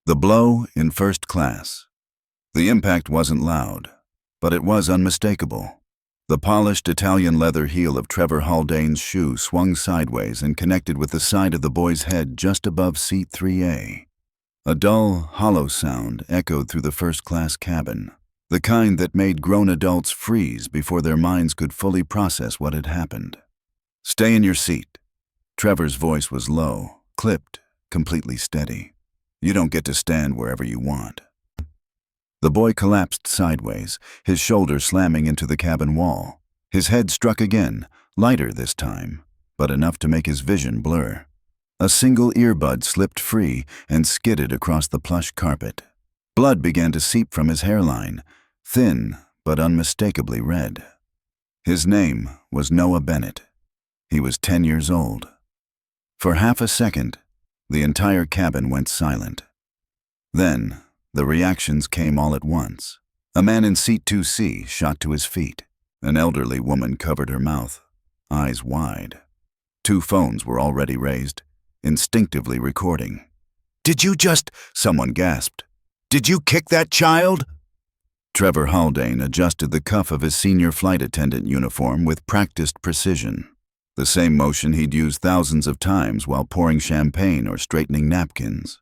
The blow in first class. The impact wasn't loud, but it was unmistakable. The polished Italian leather heel of Trevor Haldane's shoe swung sideways and connected with the side of the boy's head just above seat 3A. A dull, hollow sound echoed through the first-class cabin, the kind that made grown adults freeze before their minds could fully process what had happened. "Stay in your seat." Trevor's voice was low, clipped, completely steady. "You don't get to stand wherever you want." The boy collapsed sideways, his shoulder slamming into the cabin wall. His head struck again, lighter this time, but enough to make his vision blur. A single earbud slipped free and skidded across the plush carpet. Blood began to seep from his hairline, thin but unmistakably red. His name was Noah Bennett. He was 10 years old. For half a second, the entire cabin went silent. Then, the reactions came all at once. A man in seat 2C shot to his feet. An elderly woman covered her mouth, eyes wide. 2 phones were already raised, instinctively recording. "Did you just—" someone gasped. "Did you kick that child?" Trevor Haldane adjusted the cuff of his senior flight attendant uniform with practiced precision, the same motion he'd used thousands of times while pouring champagne or straightening napkins.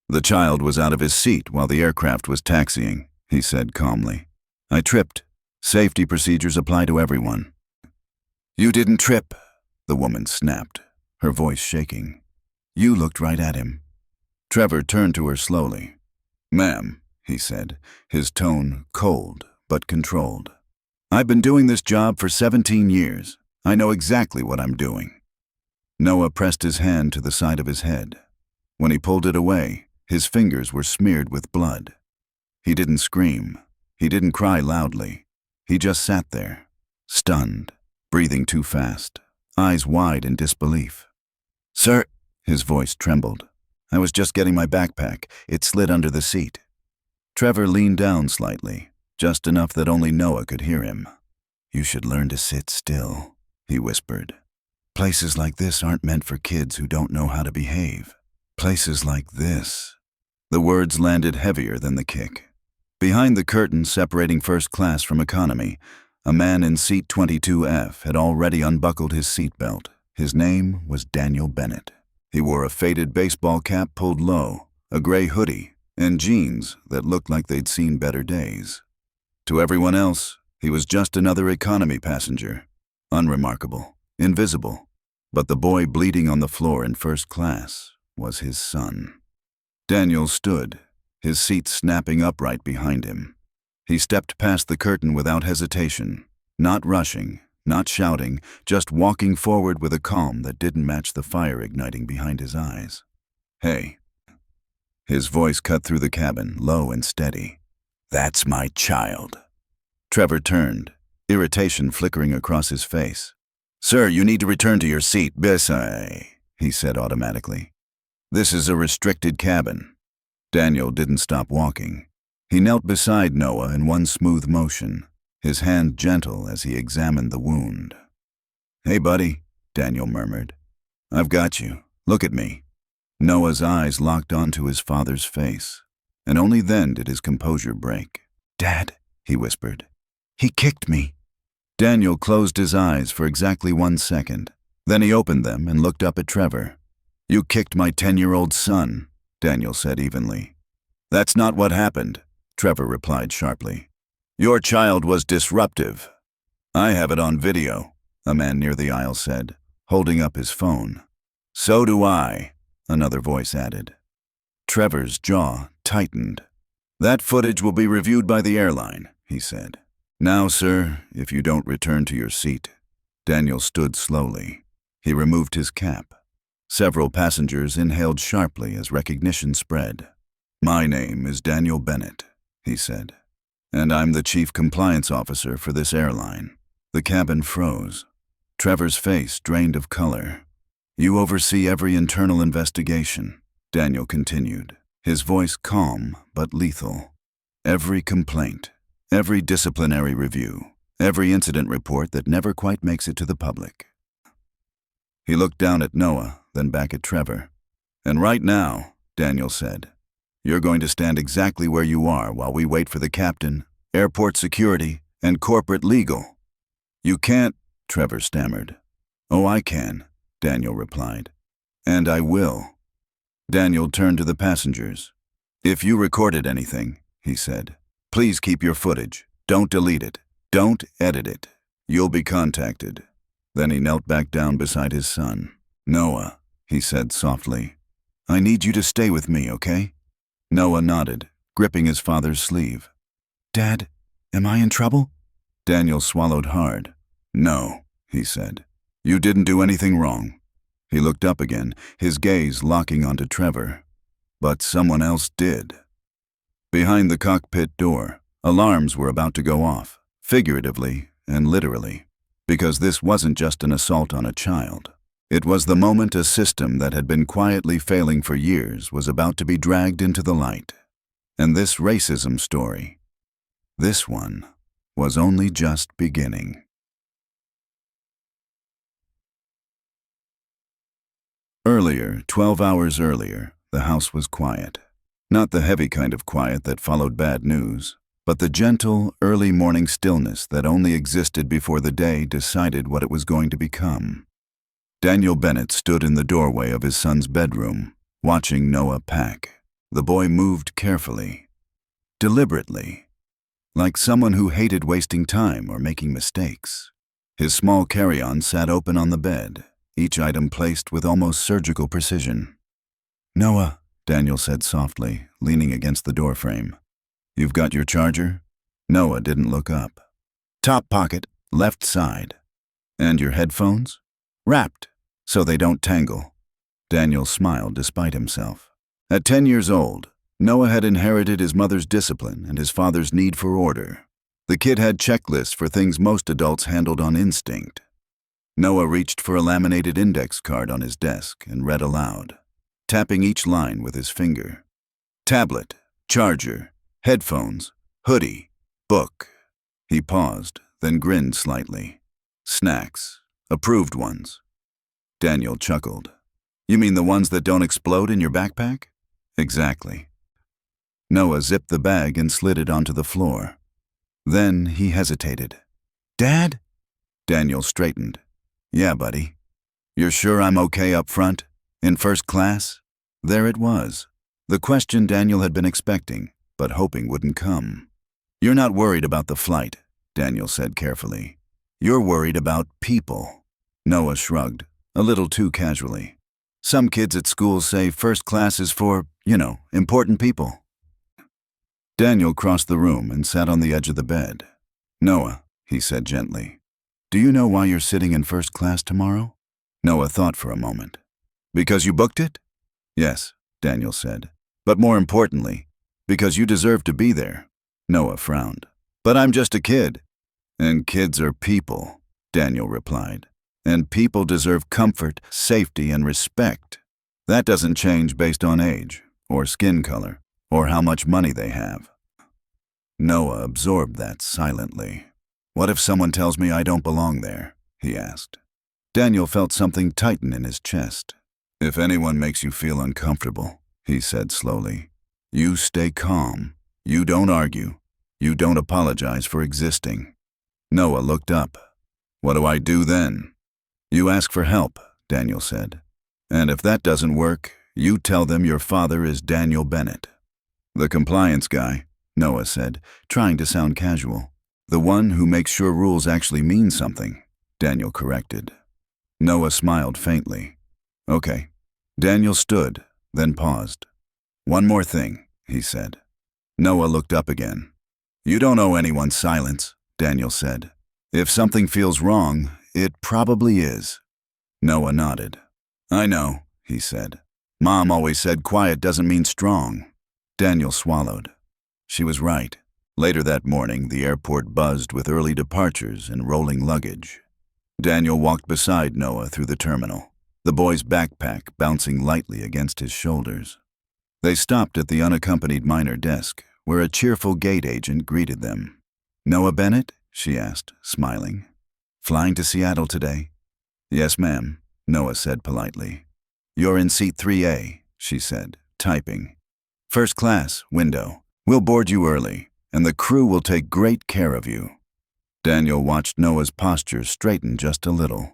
"The child was out of his seat while the aircraft was taxiing," he said calmly. "I tripped. Safety procedures apply to everyone." "You didn't trip," the woman snapped, her voice shaking. "You looked right at him." Trevor turned to her slowly. "Ma'am," he said, his tone cold but controlled. "I've been doing this job for 17 years. I know exactly what I'm doing." Noah pressed his hand to the side of his head. When he pulled it away, his fingers were smeared with blood. He didn't scream. He didn't cry loudly. He just sat there, stunned, breathing too fast, eyes wide in disbelief. "Sir," his voice trembled. "I was just getting my backpack. It slid under the seat." Trevor leaned down slightly, just enough that only Noah could hear him. "You should learn to sit still," he whispered. "Places like this aren't meant for kids who don't know how to behave. Places like this." The words landed heavier than the kick. Behind the curtain separating first class from economy, a man in seat 22F had already unbuckled his seatbelt. His name was Daniel Bennett. He wore a faded baseball cap pulled low, a gray hoodie, and jeans that looked like they'd seen better days. To everyone else, he was just another economy passenger, unremarkable, invisible. But the boy bleeding on the floor in first class was his son. Daniel stood, his seat snapping upright behind him. He stepped past the curtain without hesitation, not rushing, not shouting, just walking forward with a calm that didn't match the fire igniting behind his eyes. "Hey." His voice cut through the cabin, low and steady. "That's my child." Trevor turned, irritation flickering across his face. "Sir, you need to return to your seat, Bedtime," he said automatically. "This is a restricted cabin." Daniel didn't stop walking. He knelt beside Noah in one smooth motion, his hand gentle as he examined the wound. "Hey, buddy," Daniel murmured. "I've got you. Look at me." Noah's eyes locked onto his father's face, and only then did his composure break. "Dad," he whispered. "He kicked me." Daniel closed his eyes for exactly 1 second. Then he opened them and looked up at Trevor. "You kicked my 10-year-old son," Daniel said evenly. "That's not what happened," Trevor replied sharply. "Your child was disruptive." "I have it on video," a man near the aisle said, holding up his phone. "So do I," another voice added. Trevor's jaw tightened. "That footage will be reviewed by the airline," he said. "Now, sir, if you don't return to your seat." Daniel stood slowly. He removed his cap. Several passengers inhaled sharply as recognition spread. "My name is Daniel Bennett," he said, "and I'm the chief compliance officer for this airline." The cabin froze. Trevor's face drained of color. "You oversee every internal investigation," Daniel continued, his voice calm but lethal. "Every complaint, every disciplinary review, every incident report that never quite makes it to the public." He looked down at Noah, then back at Trevor. "And right now," Daniel said, You're going to stand exactly where you are while we wait for the captain, airport security, and corporate legal. You can't, Trevor stammered. Oh, I can, Daniel replied. And I will. Daniel turned to the passengers. If you recorded anything, he said, please keep your footage. Don't delete it. Don't edit it. You'll be contacted. Then he knelt back down beside his son. Noah, he said softly, I need you to stay with me, okay? Noah nodded, gripping his father's sleeve. Dad, am I in trouble? Daniel swallowed hard. No, he said. You didn't do anything wrong. He looked up again, his gaze locking onto Trevor. But someone else did. Behind the cockpit door, alarms were about to go off, figuratively and literally, because this wasn't just an assault on a child. It was the moment a system that had been quietly failing for years was about to be dragged into the light. And this racism story, this one, was only just beginning. Earlier, 12 hours earlier, the house was quiet. Not the heavy kind of quiet that followed bad news, but the gentle, early morning stillness that only existed before the day decided what it was going to become. Daniel Bennett stood in the doorway of his son's bedroom, watching Noah pack. The boy moved carefully, deliberately, like someone who hated wasting time or making mistakes. His small carry-on sat open on the bed, each item placed with almost surgical precision. Noah, Daniel said softly, leaning against the doorframe. You've got your charger? Noah didn't look up. Top pocket, left side. And your headphones? Wrapped, so they don't tangle. Daniel smiled despite himself. At 10 years old, Noah had inherited his mother's discipline and his father's need for order. The kid had checklists for things most adults handled on instinct. Noah reached for a laminated index card on his desk and read aloud, tapping each line with his finger. Tablet, charger, headphones, hoodie, book. He paused, then grinned slightly. Snacks, approved ones. Daniel chuckled. You mean the ones that don't explode in your backpack? Exactly. Noah zipped the bag and slid it onto the floor. Then he hesitated. Dad? Daniel straightened. Yeah, buddy. You're sure I'm okay up front? In first class? There it was. The question Daniel had been expecting, but hoping wouldn't come. You're not worried about the flight, Daniel said carefully. You're worried about people. Noah shrugged, a little too casually. Some kids at school say first class is for, important people. Daniel crossed the room and sat on the edge of the bed. Noah, he said gently, do you know why you're sitting in first class tomorrow? Noah thought for a moment. Because you booked it? Yes, Daniel said. But more importantly, because you deserve to be there. Noah frowned. But I'm just a kid. And kids are people, Daniel replied. And people deserve comfort, safety, and respect. That doesn't change based on age, or skin color, or how much money they have. Noah absorbed that silently. What if someone tells me I don't belong there? He asked. Daniel felt something tighten in his chest. If anyone makes you feel uncomfortable, he said slowly, you stay calm. You don't argue. You don't apologize for existing. Noah looked up. What do I do then? You ask for help, Daniel said. And if that doesn't work, you tell them your father is Daniel Bennett. The compliance guy, Noah said, trying to sound casual. The one who makes sure rules actually mean something, Daniel corrected. Noah smiled faintly. Okay. Daniel stood, then paused. One more thing, he said. Noah looked up again. You don't owe anyone silence, Daniel said. If something feels wrong, it probably is. Noah nodded. I know, he said. Mom always said quiet doesn't mean strong. Daniel swallowed. She was right. Later that morning, the airport buzzed with early departures and rolling luggage. Daniel walked beside Noah through the terminal, the boy's backpack bouncing lightly against his shoulders. They stopped at the unaccompanied minor desk, where a cheerful gate agent greeted them. Noah Bennett? She asked, smiling. Flying to Seattle today? Yes, ma'am, Noah said politely. You're in seat 3A, she said, typing. First class, window. We'll board you early, and the crew will take great care of you. Daniel watched Noah's posture straighten just a little.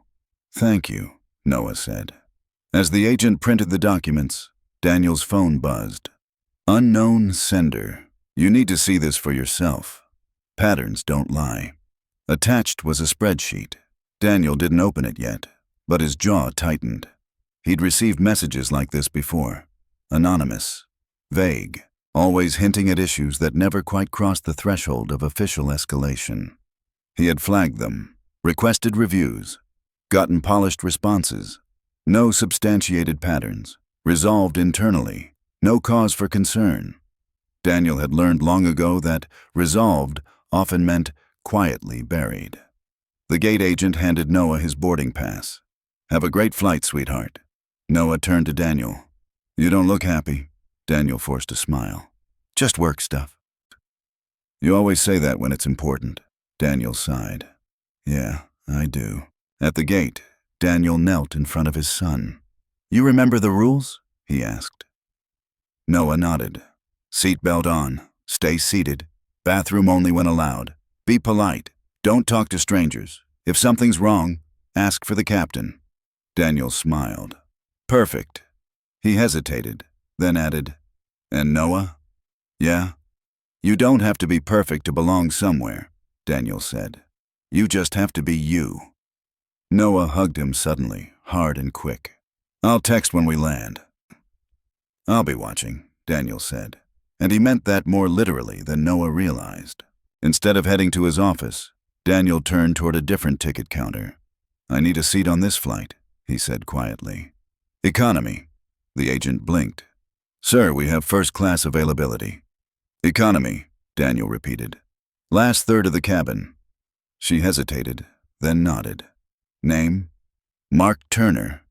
Thank you, Noah said. As the agent printed the documents, Daniel's phone buzzed. Unknown sender. You need to see this for yourself. Patterns don't lie. Attached was a spreadsheet. Daniel didn't open it yet, but his jaw tightened. He'd received messages like this before. Anonymous. Vague. Always hinting at issues that never quite crossed the threshold of official escalation. He had flagged them, requested reviews, gotten polished responses. No substantiated patterns. Resolved internally. No cause for concern. Daniel had learned long ago that resolved often meant quietly buried. The gate agent handed Noah his boarding pass. Have a great flight, sweetheart. Noah turned to Daniel. You don't look happy. Daniel forced a smile. Just work stuff. You always say that when it's important. Daniel sighed. Yeah, I do. At the gate, Daniel knelt in front of his son. You remember the rules? He asked. Noah nodded. Seatbelt on. Stay seated. Bathroom only when allowed. Be polite. Don't talk to strangers. If something's wrong, ask for the captain. Daniel smiled. Perfect. He hesitated, then added, And Noah? Yeah? You don't have to be perfect to belong somewhere, Daniel said. You just have to be you. Noah hugged him suddenly, hard and quick. I'll text when we land. I'll be watching, Daniel said. And he meant that more literally than Noah realized. Instead of heading to his office, Daniel turned toward a different ticket counter. I need a seat on this flight, he said quietly. Economy. The agent blinked. Sir, we have first class availability. Economy, Daniel repeated. Last third of the cabin. She hesitated, then nodded. Name? Mark Turner.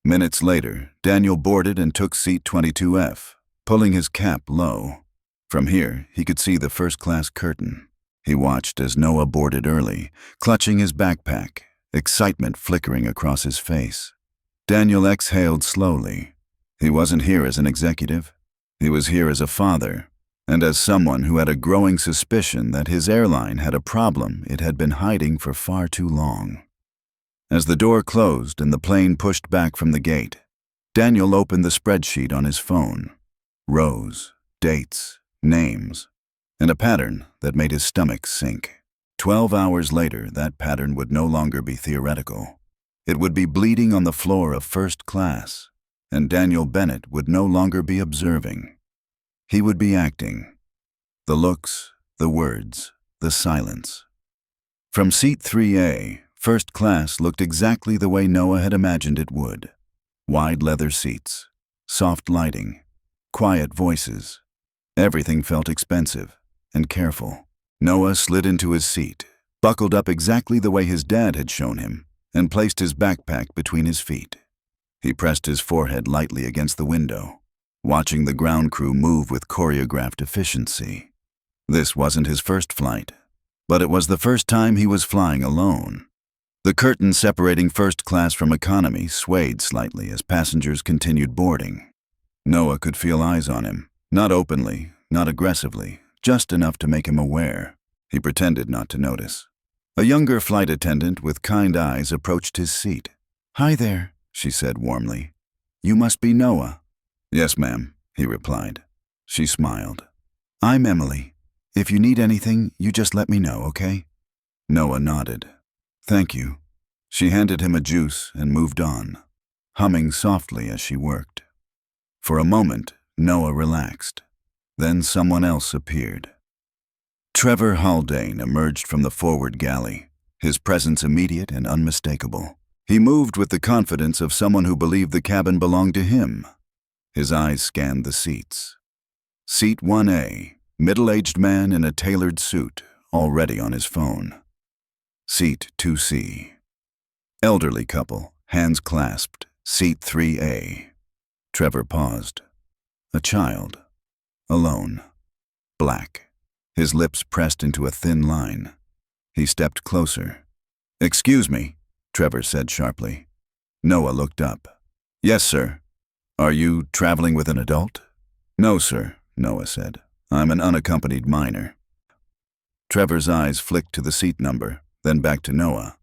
Minutes later, Daniel boarded and took seat 22F, pulling his cap low. From here, he could see the first-class curtain. He watched as Noah boarded early, clutching his backpack, excitement flickering across his face. Daniel exhaled slowly. He wasn't here as an executive. He was here as a father, and as someone who had a growing suspicion that his airline had a problem it had been hiding for far too long. As the door closed and the plane pushed back from the gate, Daniel opened the spreadsheet on his phone. Rows, dates, names, and a pattern that made his stomach sink. 12 hours later, that pattern would no longer be theoretical. It would be bleeding on the floor of first class, and Daniel Bennett would no longer be observing. He would be acting. The looks, the words, the silence. From seat 3A, first class looked exactly the way Noah had imagined it would. Wide leather seats, soft lighting, quiet voices. Everything felt expensive and careful. Noah slid into his seat, buckled up exactly the way his dad had shown him, and placed his backpack between his feet. He pressed his forehead lightly against the window, watching the ground crew move with choreographed efficiency. This wasn't his first flight, but it was the first time he was flying alone. The curtain separating first class from economy swayed slightly as passengers continued boarding. Noah could feel eyes on him, not openly, not aggressively, just enough to make him aware. He pretended not to notice. A younger flight attendant with kind eyes approached his seat. "Hi there," she said warmly. "You must be Noah." "Yes, ma'am," he replied. She smiled. "I'm Emily. If you need anything, you just let me know, okay?" Noah nodded. "Thank you." She handed him a juice and moved on, humming softly as she worked. For a moment, Noah relaxed. Then someone else appeared. Trevor Haldane emerged from the forward galley, his presence immediate and unmistakable. He moved with the confidence of someone who believed the cabin belonged to him. His eyes scanned the seats. Seat 1A, middle-aged man in a tailored suit, already on his phone. Seat 2C. Elderly couple, hands clasped, seat 3A. Trevor paused. A child. Alone. Black. His lips pressed into a thin line. He stepped closer. "Excuse me," Trevor said sharply. Noah looked up. "Yes, sir. Are you traveling with an adult?" No, sir, Noah said. I'm an unaccompanied minor. Trevor's eyes flicked to the seat number, then back to Noah.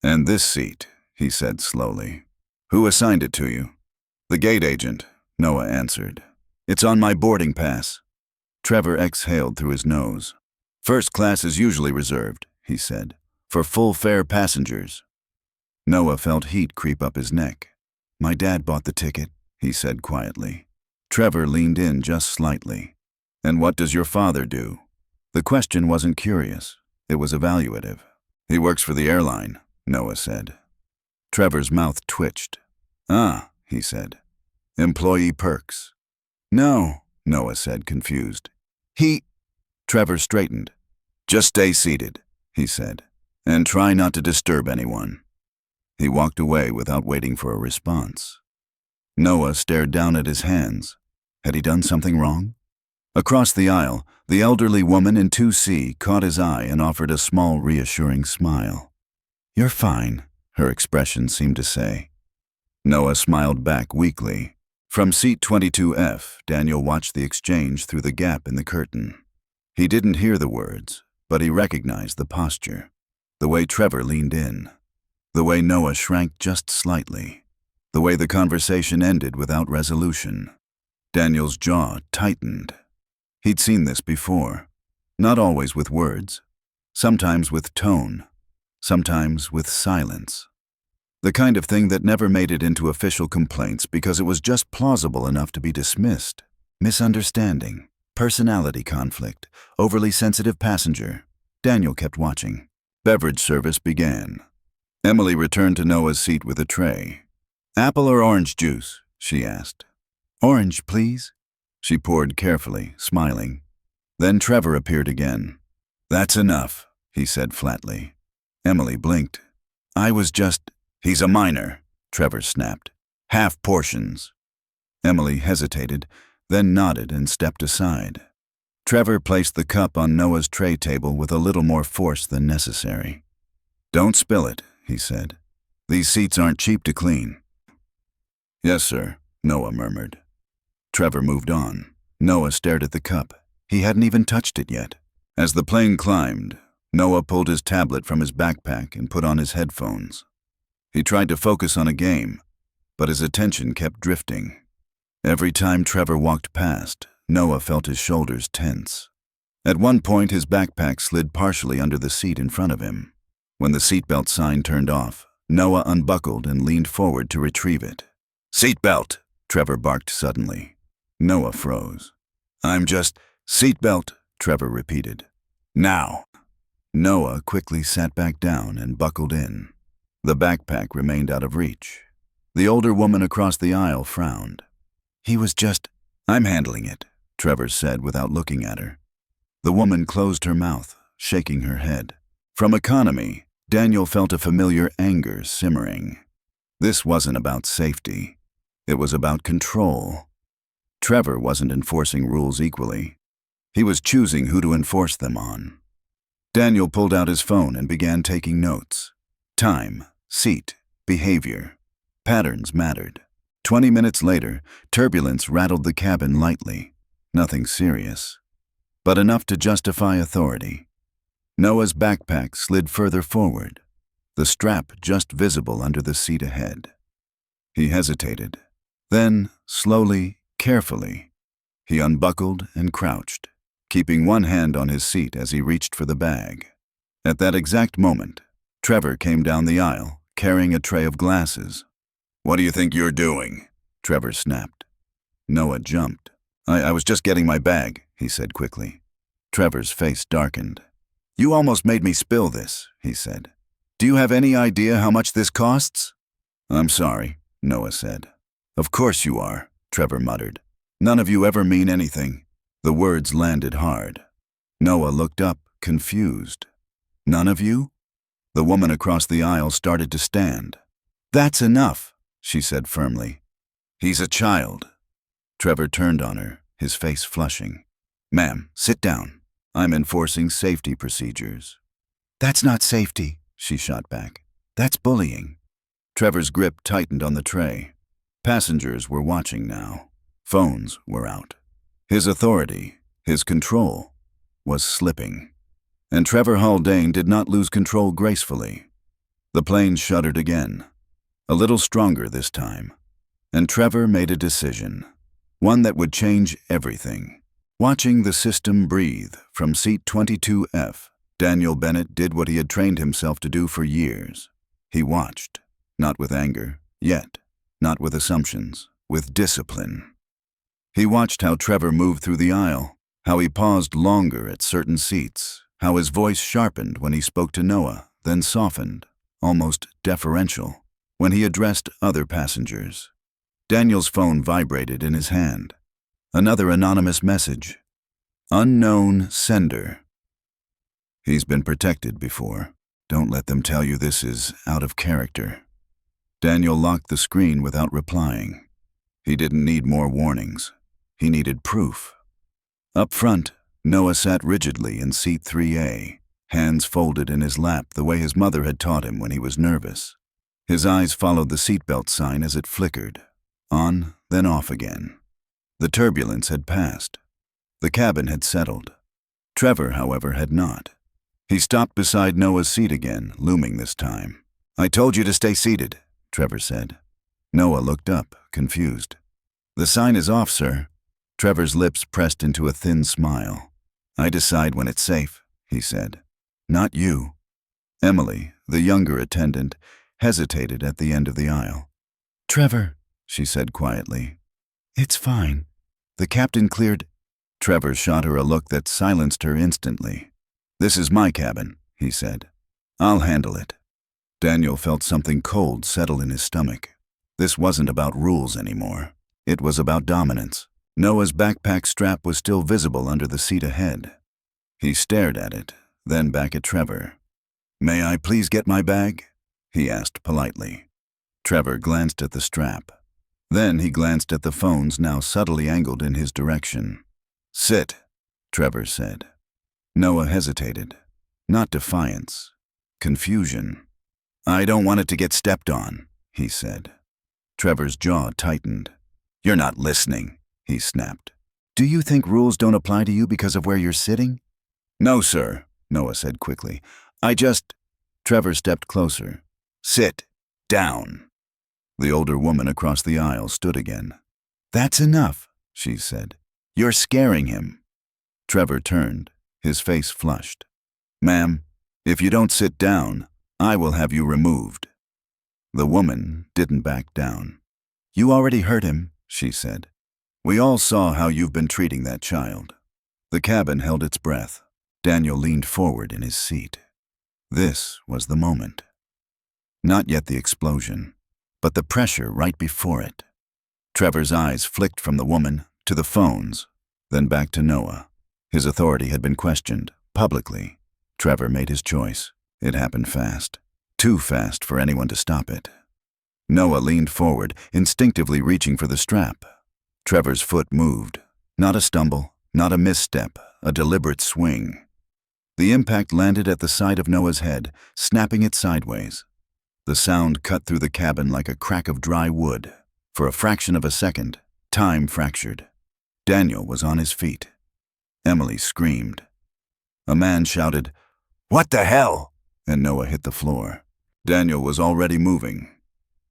And this seat, he said slowly. Who assigned it to you? The gate agent, Noah answered. It's on my boarding pass. Trevor exhaled through his nose. First class is usually reserved, he said, for full fare passengers. Noah felt heat creep up his neck. My dad bought the ticket, he said quietly. Trevor leaned in just slightly. And what does your father do? The question wasn't curious. It was evaluative. He works for the airline, Noah said. Trevor's mouth twitched. Ah, he said. Employee perks. No, Noah said, confused. Trevor straightened. Just stay seated, he said, and try not to disturb anyone. He walked away without waiting for a response. Noah stared down at his hands. Had he done something wrong? Across the aisle, the elderly woman in 2C caught his eye and offered a small, reassuring smile. You're fine, her expression seemed to say. Noah smiled back weakly. From seat 22F, Daniel watched the exchange through the gap in the curtain. He didn't hear the words, but he recognized the posture. The way Trevor leaned in. The way Noah shrank just slightly. The way the conversation ended without resolution. Daniel's jaw tightened. He'd seen this before. Not always with words. Sometimes with tone. Sometimes with silence. The kind of thing that never made it into official complaints because it was just plausible enough to be dismissed. Misunderstanding. Personality conflict. Overly sensitive passenger. Daniel kept watching. Beverage service began. Emily returned to Noah's seat with a tray. Apple or orange juice? She asked. Orange, please. She poured carefully, smiling. Then Trevor appeared again. That's enough, he said flatly. Emily blinked. He's a minor, Trevor snapped. Half portions. Emily hesitated, then nodded and stepped aside. Trevor placed the cup on Noah's tray table with a little more force than necessary. Don't spill it, he said. These seats aren't cheap to clean. Yes, sir, Noah murmured. Trevor moved on. Noah stared at the cup. He hadn't even touched it yet. As the plane climbed, Noah pulled his tablet from his backpack and put on his headphones. He tried to focus on a game, but his attention kept drifting. Every time Trevor walked past, Noah felt his shoulders tense. At one point, his backpack slid partially under the seat in front of him. When the seatbelt sign turned off, Noah unbuckled and leaned forward to retrieve it. Seatbelt, Trevor barked suddenly. Noah froze. Seatbelt, Trevor repeated. Now. Noah quickly sat back down and buckled in. The backpack remained out of reach. The older woman across the aisle frowned. I'm handling it, Trevor said without looking at her. The woman closed her mouth, shaking her head. From economy, Daniel felt a familiar anger simmering. This wasn't about safety. It was about control. Trevor wasn't enforcing rules equally. He was choosing who to enforce them on. Daniel pulled out his phone and began taking notes. Time, seat, behavior. Patterns mattered. 20 minutes later, turbulence rattled the cabin lightly. Nothing serious, but enough to justify authority. Noah's backpack slid further forward, the strap just visible under the seat ahead. He hesitated. Then, slowly, carefully, he unbuckled and crouched, keeping one hand on his seat as he reached for the bag. At that exact moment, Trevor came down the aisle, carrying a tray of glasses. What do you think you're doing? Trevor snapped. Noah jumped. I was just getting my bag, he said quickly. Trevor's face darkened. You almost made me spill this, he said. Do you have any idea how much this costs? I'm sorry, Noah said. Of course you are, Trevor muttered. None of you ever mean anything. The words landed hard. Noah looked up, confused. None of you? The woman across the aisle started to stand. That's enough, she said firmly. He's a child. Trevor turned on her, his face flushing. Ma'am, sit down. I'm enforcing safety procedures. That's not safety, she shot back. That's bullying. Trevor's grip tightened on the tray. Passengers were watching now. Phones were out. His authority, his control, was slipping. And Trevor Haldane did not lose control gracefully. The plane shuddered again, a little stronger this time, and Trevor made a decision, one that would change everything. Watching the system breathe from seat 22F, Daniel Bennett did what he had trained himself to do for years. He watched, not with anger, yet, not with assumptions, with discipline. He watched how Trevor moved through the aisle, how he paused longer at certain seats, how his voice sharpened when he spoke to Noah, then softened, almost deferential, when he addressed other passengers. Daniel's phone vibrated in his hand. Another anonymous message. Unknown sender. He's been protected before. Don't let them tell you this is out of character. Daniel locked the screen without replying. He didn't need more warnings. He needed proof. Up front, Noah sat rigidly in seat 3A, hands folded in his lap the way his mother had taught him when he was nervous. His eyes followed the seatbelt sign as it flickered, on, then off again. The turbulence had passed. The cabin had settled. Trevor, however, had not. He stopped beside Noah's seat again, looming this time. "I told you to stay seated," Trevor said. Noah looked up, confused. "The sign is off, sir." Trevor's lips pressed into a thin smile. "I decide when it's safe," he said. "Not you." Emily, the younger attendant, hesitated at the end of the aisle. "Trevor," she said quietly. "It's fine." The captain cleared. Trevor shot her a look that silenced her instantly. "This is my cabin," he said. "I'll handle it." Daniel felt something cold settle in his stomach. This wasn't about rules anymore. It was about dominance. Noah's backpack strap was still visible under the seat ahead. He stared at it, then back at Trevor. "May I please get my bag?" he asked politely. Trevor glanced at the strap. Then he glanced at the phones now subtly angled in his direction. "Sit," Trevor said. Noah hesitated. Not defiance. Confusion. "I don't want it to get stepped on," he said. Trevor's jaw tightened. "You're not listening," he snapped. "Do you think rules don't apply to you because of where you're sitting?" "No, sir," Noah said quickly. Trevor stepped closer. "Sit down." The older woman across the aisle stood again. "That's enough," she said. "You're scaring him." Trevor turned, his face flushed. "Ma'am, if you don't sit down, I will have you removed." The woman didn't back down. "You already hurt him," she said. "We all saw how you've been treating that child." The cabin held its breath. Daniel leaned forward in his seat. This was the moment. Not yet the explosion, but the pressure right before it. Trevor's eyes flicked from the woman to the phones, then back to Noah. His authority had been questioned, publicly. Trevor made his choice. It happened fast. Too fast for anyone to stop it. Noah leaned forward, instinctively reaching for the strap. Trevor's foot moved. Not a stumble, not a misstep, a deliberate swing. The impact landed at the side of Noah's head, snapping it sideways. The sound cut through the cabin like a crack of dry wood. For a fraction of a second, time fractured. Daniel was on his feet. Emily screamed. A man shouted, "What the hell?" and Noah hit the floor. Daniel was already moving.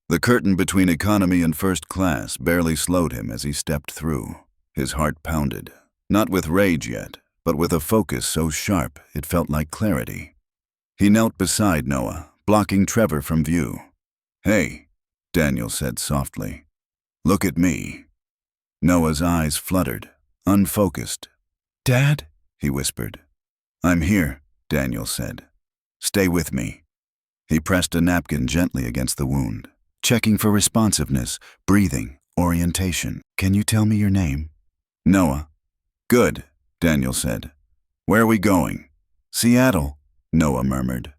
The curtain between economy and first class barely slowed him as he stepped through. His heart pounded, not with rage yet, but with a focus so sharp it felt like clarity. He knelt beside Noah, blocking Trevor from view. "Hey," Daniel said softly. "Look at me." Noah's eyes fluttered, unfocused. "Dad?" he whispered. "I'm here," Daniel said. "Stay with me." He pressed a napkin gently against the wound, checking for responsiveness, breathing, orientation. "Can you tell me your name?" "Noah." "Good," Daniel said. "Where are we going?" "Seattle," Noah murmured.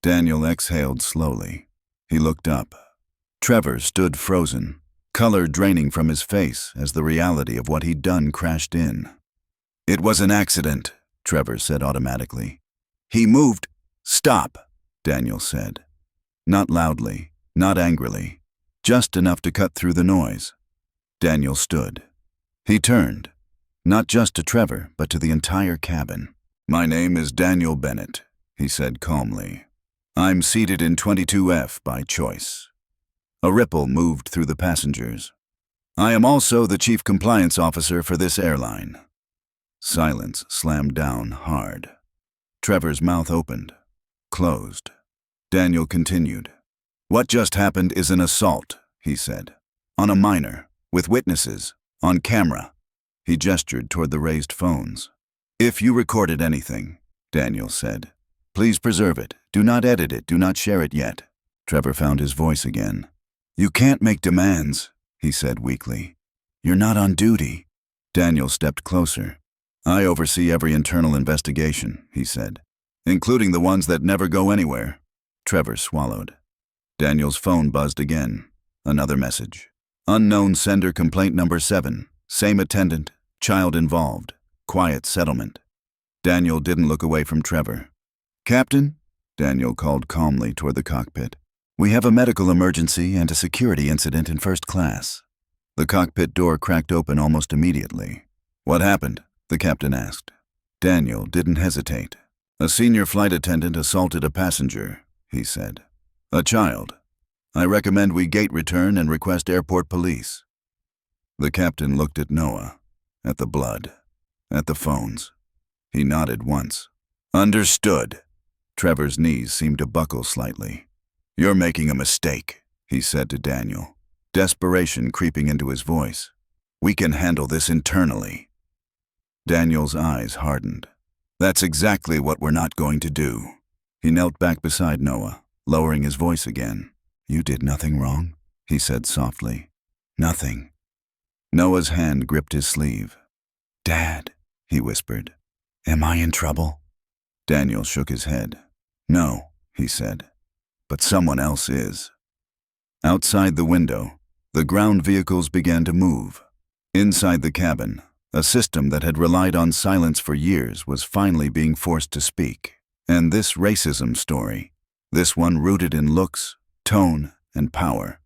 Daniel exhaled slowly. He looked up. Trevor stood frozen, color draining from his face as the reality of what he'd done crashed in. "It was an accident," Trevor said automatically. "He moved." "Stop," Daniel said. Not loudly, not angrily, just enough to cut through the noise. Daniel stood. He turned. Not just to Trevor, but to the entire cabin. "My name is Daniel Bennett," he said calmly. "I'm seated in 22F by choice." A ripple moved through the passengers. "I am also the chief compliance officer for this airline." Silence slammed down hard. Trevor's mouth opened, closed. Daniel continued. "What just happened is an assault," he said. "On a minor, with witnesses, on camera." He gestured toward the raised phones. "If you recorded anything," Daniel said, "please preserve it. Do not edit it. Do not share it yet." Trevor found his voice again. "You can't make demands," he said weakly. "You're not on duty." Daniel stepped closer. "I oversee every internal investigation," he said, "including the ones that never go anywhere." Trevor swallowed. Daniel's phone buzzed again. Another message. "Unknown sender complaint number 7. Same attendant. Child involved. Quiet settlement." Daniel didn't look away from Trevor. "Captain," Daniel called calmly toward the cockpit, "we have a medical emergency and a security incident in first class." The cockpit door cracked open almost immediately. "What happened?" the captain asked. Daniel didn't hesitate. "A senior flight attendant assaulted a passenger," he said. "A child. I recommend we gate return and request airport police." The captain looked at Noah, at the blood, at the phones. He nodded once. "Understood." Trevor's knees seemed to buckle slightly. "You're making a mistake," he said to Daniel, desperation creeping into his voice. "We can handle this internally." Daniel's eyes hardened. "That's exactly what we're not going to do." He knelt back beside Noah, lowering his voice again. "You did nothing wrong," he said softly. "Nothing." Noah's hand gripped his sleeve. "Dad," he whispered, "am I in trouble?" Daniel shook his head. "No," he said, "but someone else is." Outside the window, the ground vehicles began to move. Inside the cabin, a system that had relied on silence for years was finally being forced to speak. And this racism story, this one rooted in looks, tone, and power,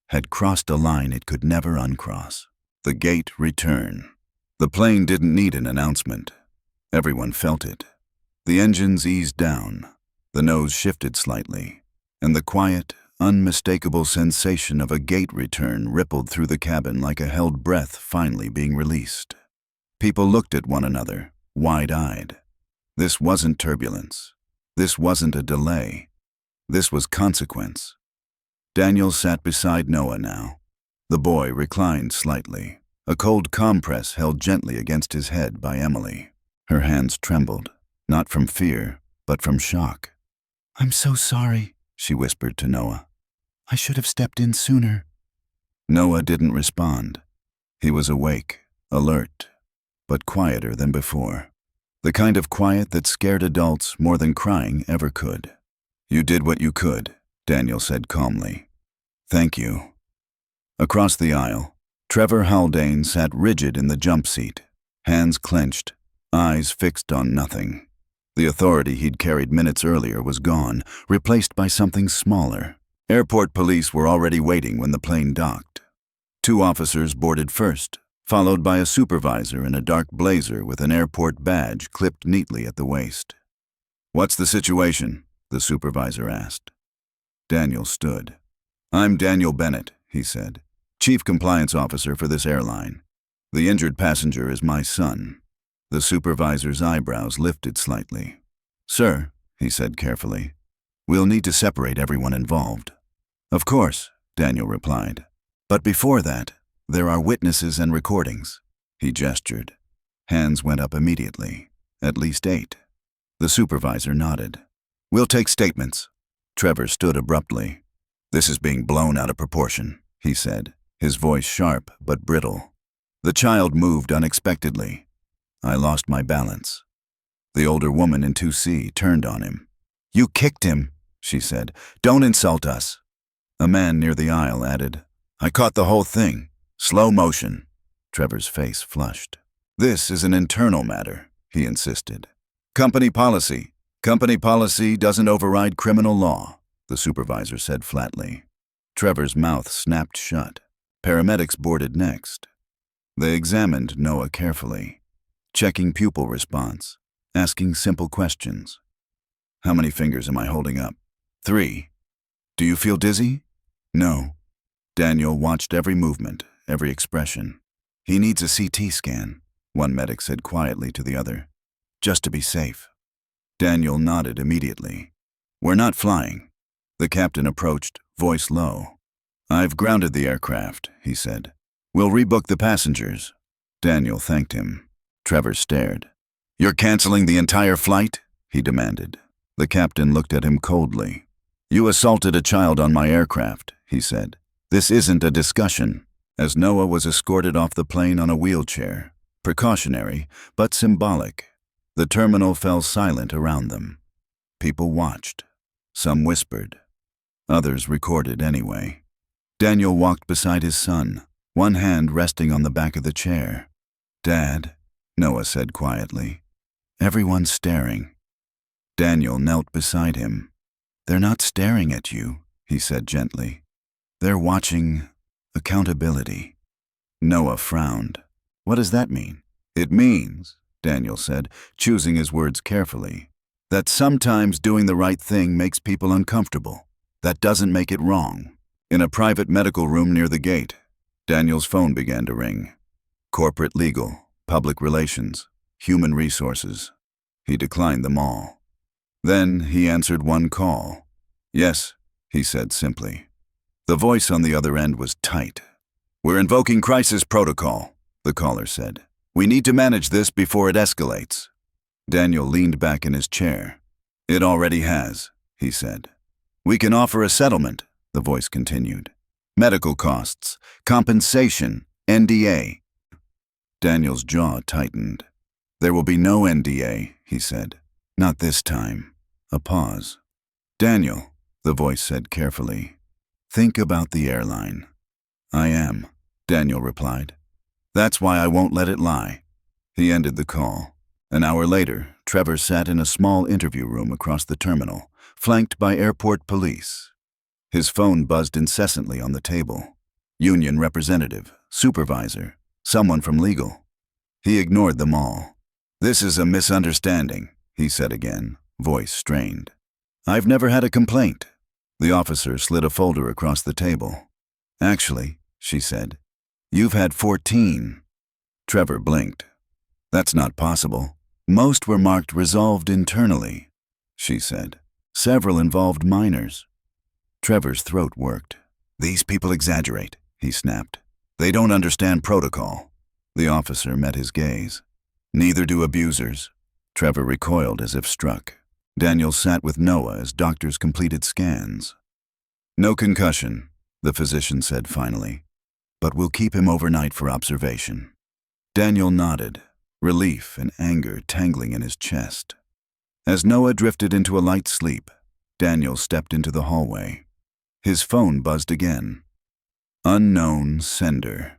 had crossed a line it could never uncross. The gate return. The plane didn't need an announcement. Everyone felt it. The engines eased down, the nose shifted slightly, and the quiet, unmistakable sensation of a gate return rippled through the cabin like a held breath finally being released. People looked at one another, wide-eyed. This wasn't turbulence. This wasn't a delay. This was consequence. Daniel sat beside Noah now. The boy reclined slightly, a cold compress held gently against his head by Emily. Her hands trembled, not from fear, but from shock. "I'm so sorry," she whispered to Noah. "I should have stepped in sooner." Noah didn't respond. He was awake, alert, but quieter than before. The kind of quiet that scared adults more than crying ever could. "You did what you could," Daniel said calmly. "Thank you." Across the aisle, Trevor Haldane sat rigid in the jump seat, hands clenched, eyes fixed on nothing. The authority he'd carried minutes earlier was gone, replaced by something smaller. Airport police were already waiting when the plane docked. 2 officers boarded first, followed by a supervisor in a dark blazer with an airport badge clipped neatly at the waist. "What's the situation?" the supervisor asked. Daniel stood. "I'm Daniel Bennett," he said, "Chief Compliance Officer for this airline. The injured passenger is my son." The supervisor's eyebrows lifted slightly. "Sir," he said carefully, "we'll need to separate everyone involved." "Of course," Daniel replied. "But before that, there are witnesses and recordings." He gestured. Hands went up immediately, at least 8. The supervisor nodded. "We'll take statements." Trevor stood abruptly. "This is being blown out of proportion," he said, his voice sharp but brittle. "The child moved unexpectedly. I lost my balance." The older woman in 2C turned on him. "You kicked him," she said. "Don't insult us." A man near the aisle added, "I caught the whole thing. Slow motion." Trevor's face flushed. "This is an internal matter," he insisted. "Company policy. Company policy doesn't override criminal law," the supervisor said flatly. Trevor's mouth snapped shut. Paramedics boarded next. They examined Noah carefully. checking pupil response, asking simple questions. How many fingers am I holding up? 3. Do you feel dizzy? No. Daniel watched every movement, every expression. He needs a CT scan, one medic said quietly to the other, just to be safe. Daniel nodded immediately. We're not flying. The captain approached, voice low. I've grounded the aircraft, he said. We'll rebook the passengers. Daniel thanked him. Trevor stared. You're canceling the entire flight? He demanded. The captain looked at him coldly. You assaulted a child on my aircraft, he said. This isn't a discussion. As Noah was escorted off the plane on a wheelchair, precautionary but symbolic, the terminal fell silent around them. People watched. Some whispered. Others recorded anyway. Daniel walked beside his son, one hand resting on the back of the chair. Dad, Noah said quietly. Everyone's staring. Daniel knelt beside him. They're not staring at you, he said gently. They're watching accountability. Noah frowned. What does that mean? It means, Daniel said, choosing his words carefully, that sometimes doing the right thing makes people uncomfortable. That doesn't make it wrong. In a private medical room near the gate, Daniel's phone began to ring. Corporate legal, public relations, human resources. He declined them all. Then he answered one call. Yes, he said simply. The voice on the other end was tight. We're invoking crisis protocol, the caller said. We need to manage this before it escalates. Daniel leaned back in his chair. It already has, he said. We can offer a settlement, the voice continued. Medical costs, compensation, NDA. Daniel's jaw tightened. There will be no NDA, he said. Not this time. A pause. Daniel, the voice said carefully. Think about the airline. I am, Daniel replied. That's why I won't let it lie. He ended the call. An hour later, Trevor sat in a small interview room across the terminal, flanked by airport police. His phone buzzed incessantly on the table. Union representative, supervisor, someone from legal. He ignored them all. This is a misunderstanding, he said again, voice strained. I've never had a complaint. The officer slid a folder across the table. Actually, she said, you've had 14. Trevor blinked. That's not possible. Most were marked resolved internally, she said. Several involved minors. Trevor's throat worked. These people exaggerate, he snapped. They don't understand protocol. The officer met his gaze. Neither do abusers. Trevor recoiled as if struck. Daniel sat with Noah as doctors completed scans. No concussion, the physician said finally, but we'll keep him overnight for observation. Daniel nodded, relief and anger tangling in his chest. As Noah drifted into a light sleep, Daniel stepped into the hallway. His phone buzzed again. Unknown sender.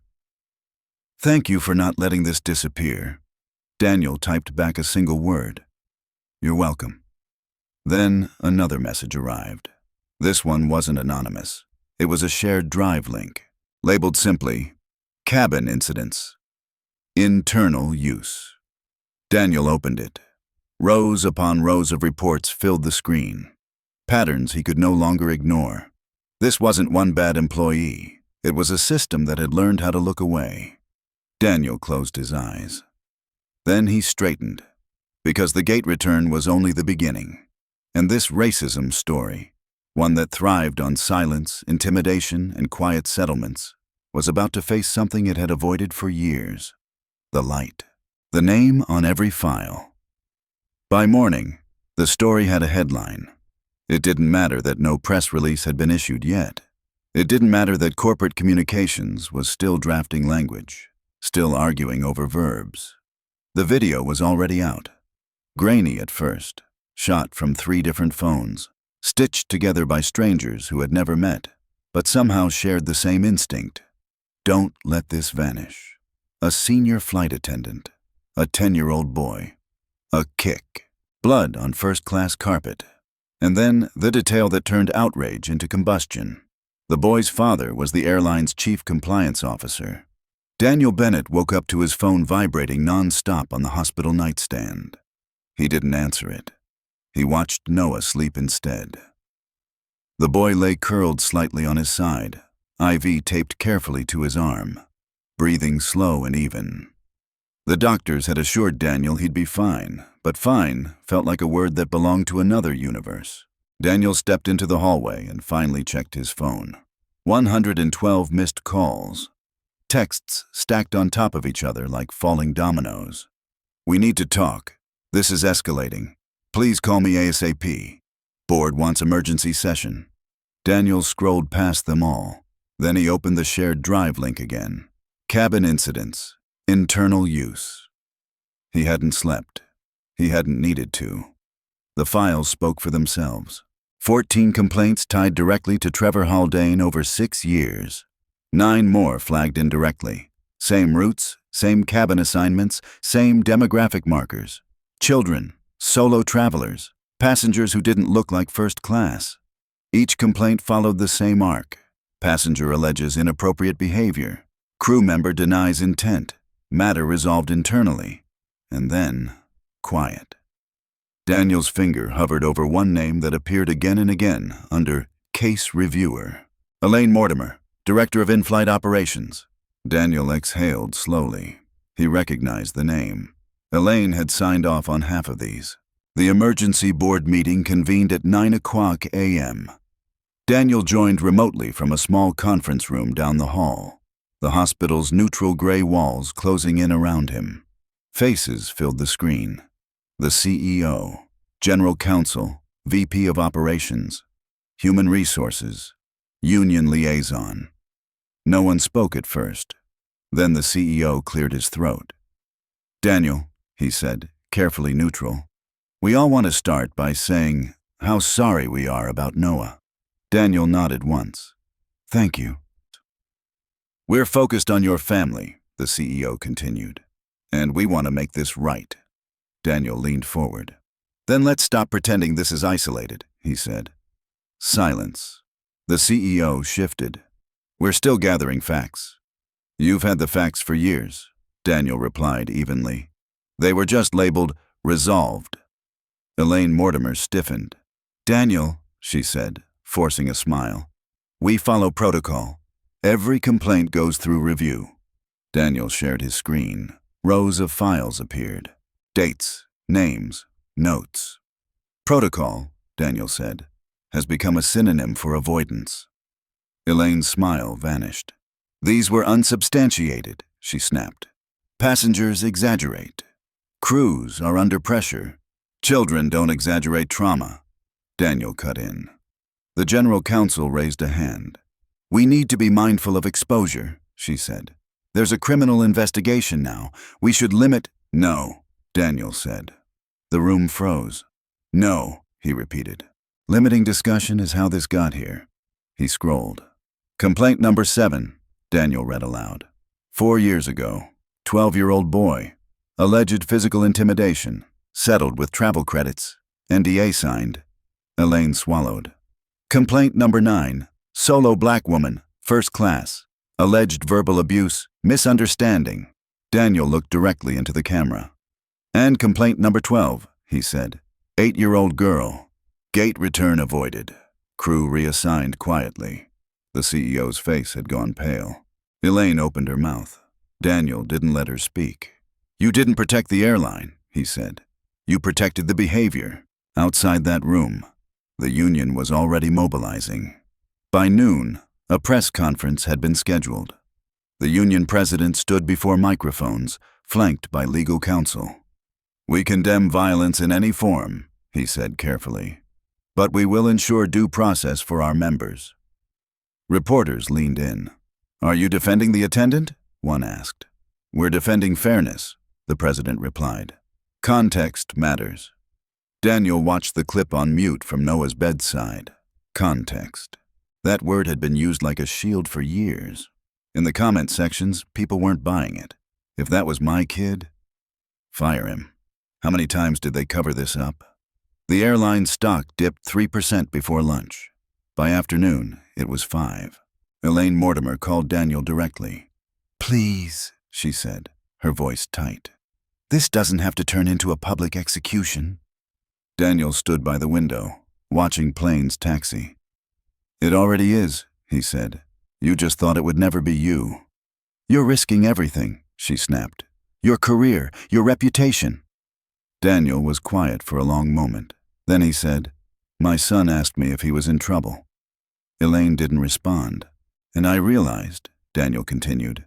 Thank you for not letting this disappear. Daniel typed back a single word. You're welcome. Then another message arrived. This one wasn't anonymous. It was a shared drive link, labeled simply, Cabin Incidents. Internal use. Daniel opened it. Rows upon rows of reports filled the screen. Patterns he could no longer ignore. This wasn't one bad employee. It was a system that had learned how to look away. Daniel closed his eyes. Then he straightened, because the gate return was only the beginning. And this racism story, one that thrived on silence, intimidation, and quiet settlements, was about to face something it had avoided for years. The light. The name on every file. By morning, the story had a headline. It didn't matter that no press release had been issued yet. It didn't matter that corporate communications was still drafting language, still arguing over verbs. The video was already out. Grainy at first, shot from 3 different phones, stitched together by strangers who had never met, but somehow shared the same instinct. Don't let this vanish. A senior flight attendant, a 10-year-old boy, a kick, blood on first-class carpet, and then the detail that turned outrage into combustion. The boy's father was the airline's chief compliance officer. Daniel Bennett woke up to his phone vibrating non-stop on the hospital nightstand. He didn't answer it. He watched Noah sleep instead. The boy lay curled slightly on his side, IV taped carefully to his arm, breathing slow and even. The doctors had assured Daniel he'd be fine, but fine felt like a word that belonged to another universe. Daniel stepped into the hallway and finally checked his phone. 112 missed calls. Texts stacked on top of each other like falling dominoes. "We need to talk. This is escalating. Please call me ASAP. Board wants emergency session." Daniel scrolled past them all. Then he opened the shared drive link again. Cabin incidents. Internal use. He hadn't slept. He hadn't needed to. The files spoke for themselves. 14 complaints tied directly to Trevor Haldane over 6 years. 9 more flagged indirectly. Same routes, same cabin assignments, same demographic markers. Children, solo travelers, passengers who didn't look like first class. Each complaint followed the same arc. Passenger alleges inappropriate behavior. Crew member denies intent. Matter resolved internally. And then, quiet. Daniel's finger hovered over one name that appeared again and again under Case Reviewer. Elaine Mortimer, Director of In-Flight Operations. Daniel exhaled slowly. He recognized the name. Elaine had signed off on half of these. The emergency board meeting convened at 9:00 a.m. Daniel joined remotely from a small conference room down the hall, the hospital's neutral gray walls closing in around him. Faces filled the screen. The CEO, General Counsel, VP of Operations, Human Resources, Union Liaison. No one spoke at first. Then the CEO cleared his throat. "Daniel," he said, carefully neutral, "we all want to start by saying how sorry we are about Noah." Daniel nodded once. "Thank you." "We're focused on your family," the CEO continued, "and we want to make this right." Daniel leaned forward. "Then let's stop pretending this is isolated," he said. Silence. The CEO shifted. "We're still gathering facts." "You've had the facts for years," Daniel replied evenly. "They were just labeled resolved." Elaine Mortimer stiffened. "Daniel," she said, forcing a smile, "we follow protocol. Every complaint goes through review." Daniel shared his screen. Rows of files appeared. Dates, names, notes. "Protocol," Daniel said, "has become a synonym for avoidance." Elaine's smile vanished. "These were unsubstantiated," she snapped. "Passengers exaggerate. Crews are under pressure. Children don't exaggerate trauma." Daniel cut in. The General Counsel raised a hand. "We need to be mindful of exposure," she said. "There's a criminal investigation now. We should limit—" "No," Daniel said. The room froze. "No," he repeated. "Limiting discussion is how this got here." He scrolled. "Complaint number 7, Daniel read aloud. 4 years ago, 12-year-old boy. Alleged physical intimidation. Settled with travel credits. NDA signed." Elaine swallowed. "Complaint number 9, solo black woman, first class. Alleged verbal abuse, misunderstanding." Daniel looked directly into the camera. "And complaint number 12, he said. 8-year-old girl. Gate return avoided. Crew reassigned quietly." The CEO's face had gone pale. Elaine opened her mouth. Daniel didn't let her speak. "You didn't protect the airline," he said. "You protected the behavior." Outside that room, the union was already mobilizing. By noon, a press conference had been scheduled. The union president stood before microphones, flanked by legal counsel. "We condemn violence in any form," he said carefully, "but we will ensure due process for our members." Reporters leaned in. "Are you defending the attendant?" one asked. "We're defending fairness," the president replied. "Context matters." Daniel watched the clip on mute from Noah's bedside. Context. That word had been used like a shield for years. In the comment sections, people weren't buying it. If that was my kid, fire him. How many times did they cover this up? The airline stock dipped 3% before lunch. By afternoon, it was 5. Elaine Mortimer called Daniel directly. Please, she said, her voice tight. This doesn't have to turn into a public execution. Daniel stood by the window, watching planes taxi. It already is, he said. You just thought it would never be you. You're risking everything, she snapped. Your career, your reputation. Daniel was quiet for a long moment. Then he said, My son asked me if he was in trouble. Elaine didn't respond. And I realized, Daniel continued,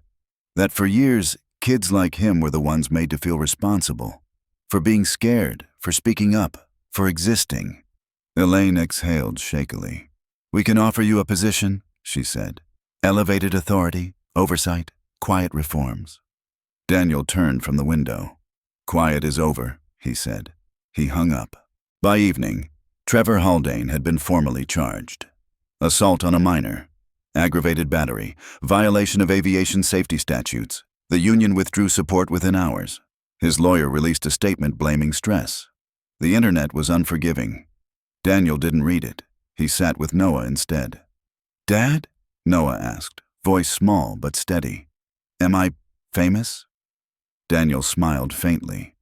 that for years, kids like him were the ones made to feel responsible. For being scared, for speaking up, for existing. Elaine exhaled shakily. We can offer you a position, she said. Elevated authority, oversight, quiet reforms. Daniel turned from the window. Quiet is over, he said. He hung up. By evening, Trevor Haldane had been formally charged. Assault on a minor, aggravated battery, violation of aviation safety statutes. The union withdrew support within hours. His lawyer released a statement blaming stress. The internet was unforgiving. Daniel didn't read it. He sat with Noah instead. Dad? Noah asked, voice small but steady. Am I famous? Daniel smiled faintly.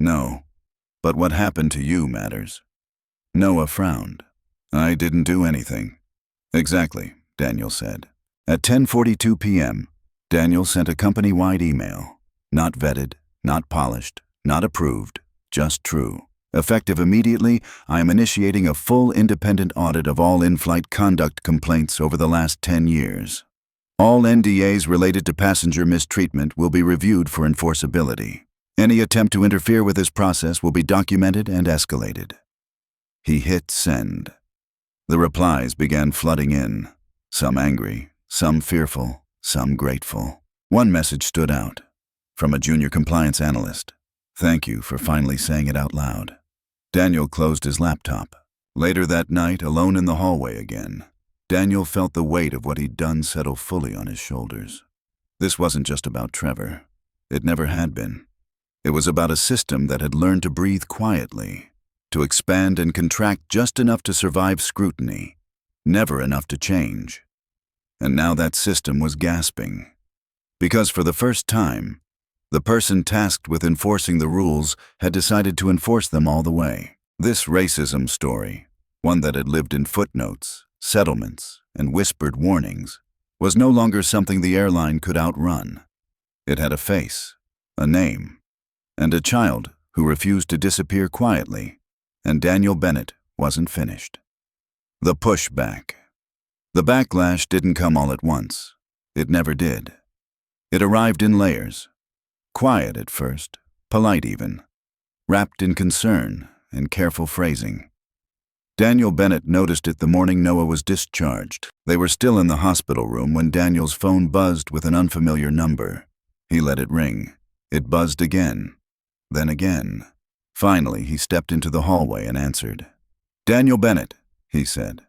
No, but what happened to you matters. Noah frowned. I didn't do anything. Exactly, Daniel said. At 10:42 p.m., Daniel sent a company-wide email. Not vetted, not polished, not approved, just true. Effective immediately, I am initiating a full independent audit of all in-flight conduct complaints over the last 10 years. All NDAs related to passenger mistreatment will be reviewed for enforceability. Any attempt to interfere with this process will be documented and escalated. He hit send. The replies began flooding in, some angry, some fearful, some grateful. One message stood out, from a junior compliance analyst. Thank you for finally saying it out loud. Daniel closed his laptop. Later that night, alone in the hallway again, Daniel felt the weight of what he'd done settle fully on his shoulders. This wasn't just about Trevor. It never had been. It was about a system that had learned to breathe quietly, to expand and contract just enough to survive scrutiny, never enough to change. And now that system was gasping. Because for the first time, the person tasked with enforcing the rules had decided to enforce them all the way. This racism story, one that had lived in footnotes, settlements, and whispered warnings, was no longer something the airline could outrun. It had a face, a name, and a child who refused to disappear quietly, and Daniel Bennett wasn't finished. The pushback. The backlash didn't come all at once. It never did. It arrived in layers. Quiet at first, polite even, wrapped in concern and careful phrasing. Daniel Bennett noticed it the morning Noah was discharged. They were still in the hospital room when Daniel's phone buzzed with an unfamiliar number. He let it ring. It buzzed again, then again. Finally, he stepped into the hallway and answered. Daniel Bennett, he said.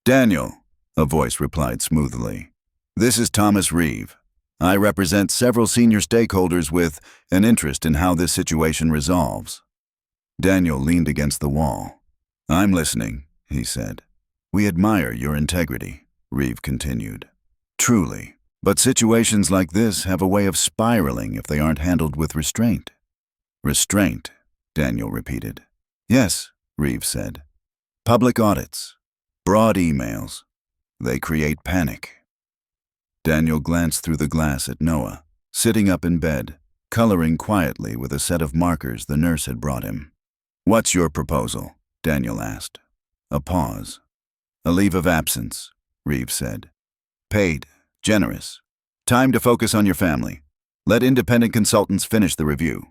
Daniel, a voice replied smoothly. This is Thomas Reeve. I represent several senior stakeholders with an interest in how this situation resolves. Daniel leaned against the wall. I'm listening, he said. We admire your integrity, Reeve continued. Truly, but situations like this have a way of spiraling if they aren't handled with restraint. Restraint, Daniel repeated. Yes, Reeve said. Public audits, broad emails. They create panic. Daniel glanced through the glass at Noah, sitting up in bed, coloring quietly with a set of markers the nurse had brought him. What's your proposal? Daniel asked. A pause. A leave of absence, Reeve said. Paid, generous. Time to focus on your family. Let independent consultants finish the review.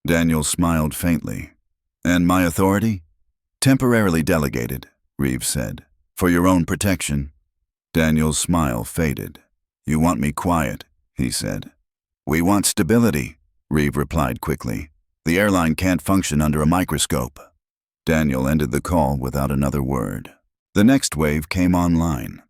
Daniel smiled faintly. And my authority? Temporarily delegated, Reeve said. For your own protection. Daniel's smile faded. You want me quiet, he said. We want stability, Reeve replied quickly. The airline can't function under a microscope. Daniel ended the call without another word. The next wave came online.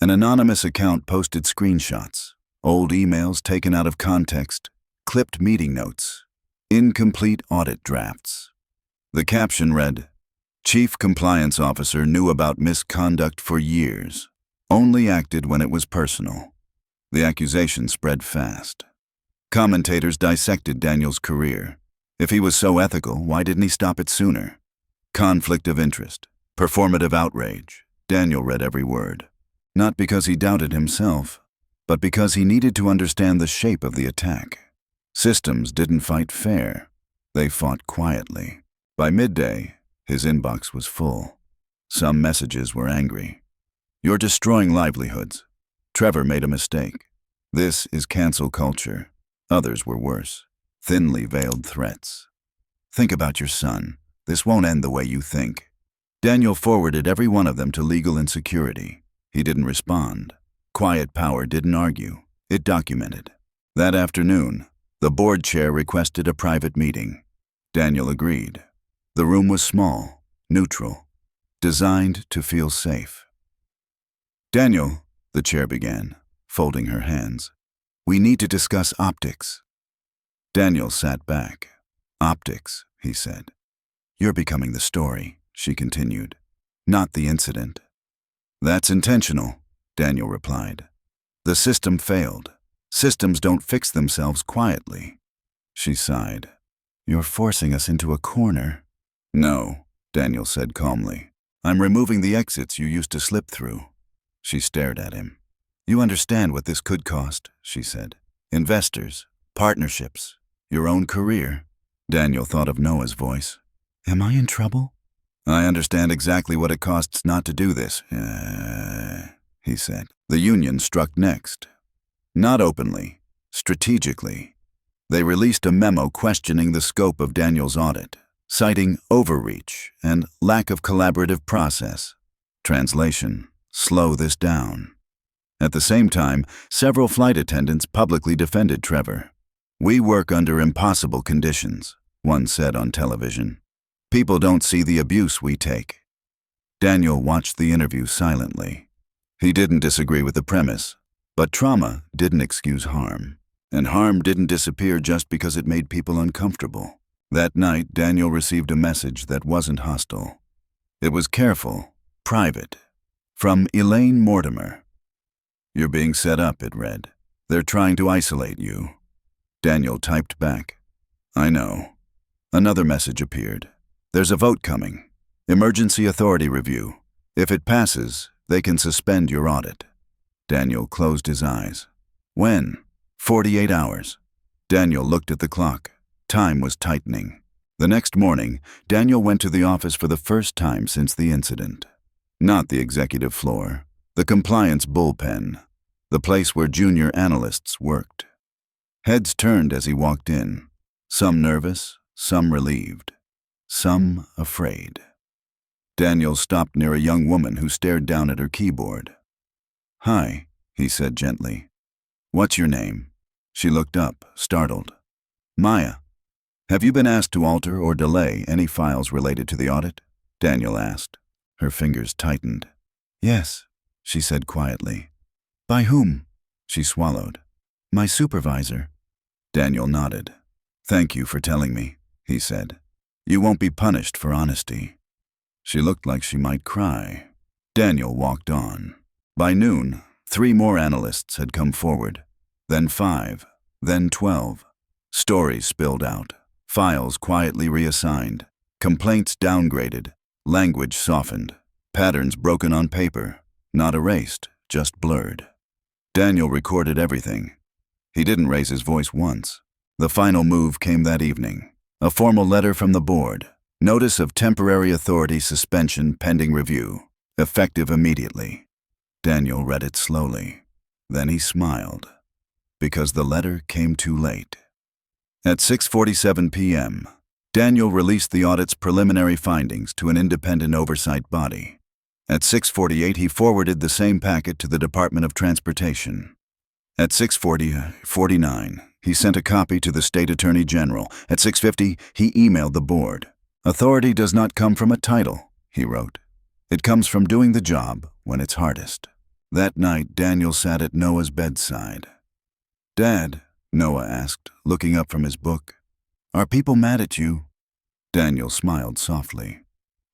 An anonymous account posted screenshots, old emails taken out of context, clipped meeting notes, incomplete audit drafts. The caption read, Chief Compliance Officer knew about misconduct for years, only acted when it was personal. The accusation spread fast. Commentators dissected Daniel's career. If he was so ethical, why didn't he stop it sooner? Conflict of interest, performative outrage. Daniel read every word. Not because he doubted himself, but because he needed to understand the shape of the attack. Systems didn't fight fair. They fought quietly. By midday, his inbox was full. Some messages were angry. "You're destroying livelihoods. Trevor made a mistake. This is cancel culture." Others were worse. Thinly veiled threats. "Think about your son. This won't end the way you think." Daniel forwarded every one of them to legal insecurity. He didn't respond. Quiet power didn't argue. It documented. That afternoon, the board chair requested a private meeting. Daniel agreed. The room was small, neutral, designed to feel safe. "Daniel," the chair began, folding her hands, "we need to discuss optics." Daniel sat back. "Optics," he said. "You're becoming the story," she continued, "not the incident." "That's intentional," Daniel replied. "The system failed. Systems don't fix themselves quietly." She sighed. "You're forcing us into a corner." "No," Daniel said calmly. "I'm removing the exits you used to slip through." She stared at him. "You understand what this could cost," she said. "Investors, partnerships, your own career." Daniel thought of Noah's voice. "Am I in trouble?" "I understand exactly what it costs not to do this," he said. The union struck next. Not openly, strategically. They released a memo questioning the scope of Daniel's audit, citing overreach and lack of collaborative process. Translation: slow this down. At the same time, several flight attendants publicly defended Trevor. "We work under impossible conditions," one said on television. "People don't see the abuse we take." Daniel watched the interview silently. He didn't disagree with the premise, but trauma didn't excuse harm, and harm didn't disappear just because it made people uncomfortable. That night, Daniel received a message that wasn't hostile. It was careful, private, from Elaine Mortimer. "You're being set up," it read. "They're trying to isolate you." Daniel typed back, "I know." Another message appeared. "There's a vote coming. Emergency authority review. If it passes, they can suspend your audit." Daniel closed his eyes. "When?" 48 hours. Daniel looked at the clock. Time was tightening. The next morning, Daniel went to the office for the first time since the incident. Not the executive floor, the compliance bullpen, the place where junior analysts worked. Heads turned as he walked in, some nervous, some relieved, some afraid. Daniel stopped near a young woman who stared down at her keyboard. "Hi," he said gently. "What's your name?" She looked up, startled. "Maya. Have you been asked to alter or delay any files related to the audit?" Daniel asked. Her fingers tightened. "Yes," she said quietly. "By whom?" She swallowed. "My supervisor." Daniel nodded. "Thank you for telling me," he said. "You won't be punished for honesty." She looked like she might cry. Daniel walked on. By noon, 3 more analysts had come forward. Then 5, then 12. Stories spilled out, files quietly reassigned, complaints downgraded, language softened, patterns broken on paper, not erased, just blurred. Daniel recorded everything. He didn't raise his voice once. The final move came that evening. A formal letter from the board. Notice of temporary authority suspension pending review. Effective immediately. Daniel read it slowly. Then he smiled. Because the letter came too late. At 6:47 p.m., Daniel released the audit's preliminary findings to an independent oversight body. At 6:48, he forwarded the same packet to the Department of Transportation. At 6:49, he sent a copy to the State Attorney General. At 6:50, he emailed the board. "Authority does not come from a title," he wrote. "It comes from doing the job when it's hardest." That night, Daniel sat at Noah's bedside. "Dad," Noah asked, looking up from his book, "are people mad at you?" Daniel smiled softly.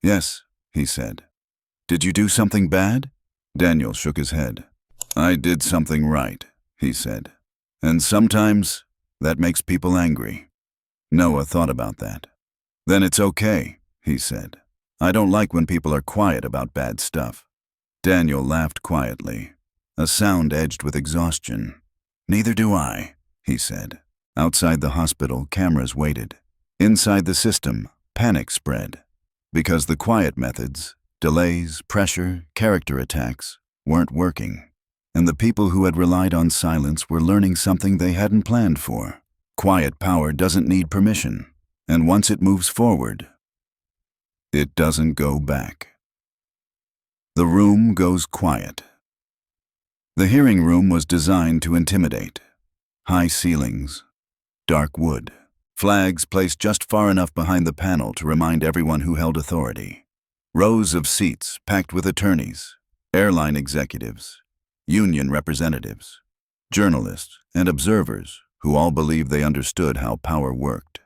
"Yes," he said. "Did you do something bad?" Daniel shook his head. "I did something right," he said. And sometimes that makes people angry. Noah thought about that. Then it's okay, he said. I don't like when people are quiet about bad stuff. Daniel laughed quietly, a sound edged with exhaustion. Neither do I, he said. Outside the hospital, cameras waited. Inside the system, panic spread. Because the quiet methods, delays, pressure, character attacks, weren't working. And the people who had relied on silence were learning something they hadn't planned for. Quiet power doesn't need permission, and once it moves forward, it doesn't go back. The room goes quiet. The hearing room was designed to intimidate. High ceilings, dark wood, flags placed just far enough behind the panel to remind everyone who held authority. Rows of seats packed with attorneys, airline executives, union representatives, journalists, and observers who all believed they understood how power worked.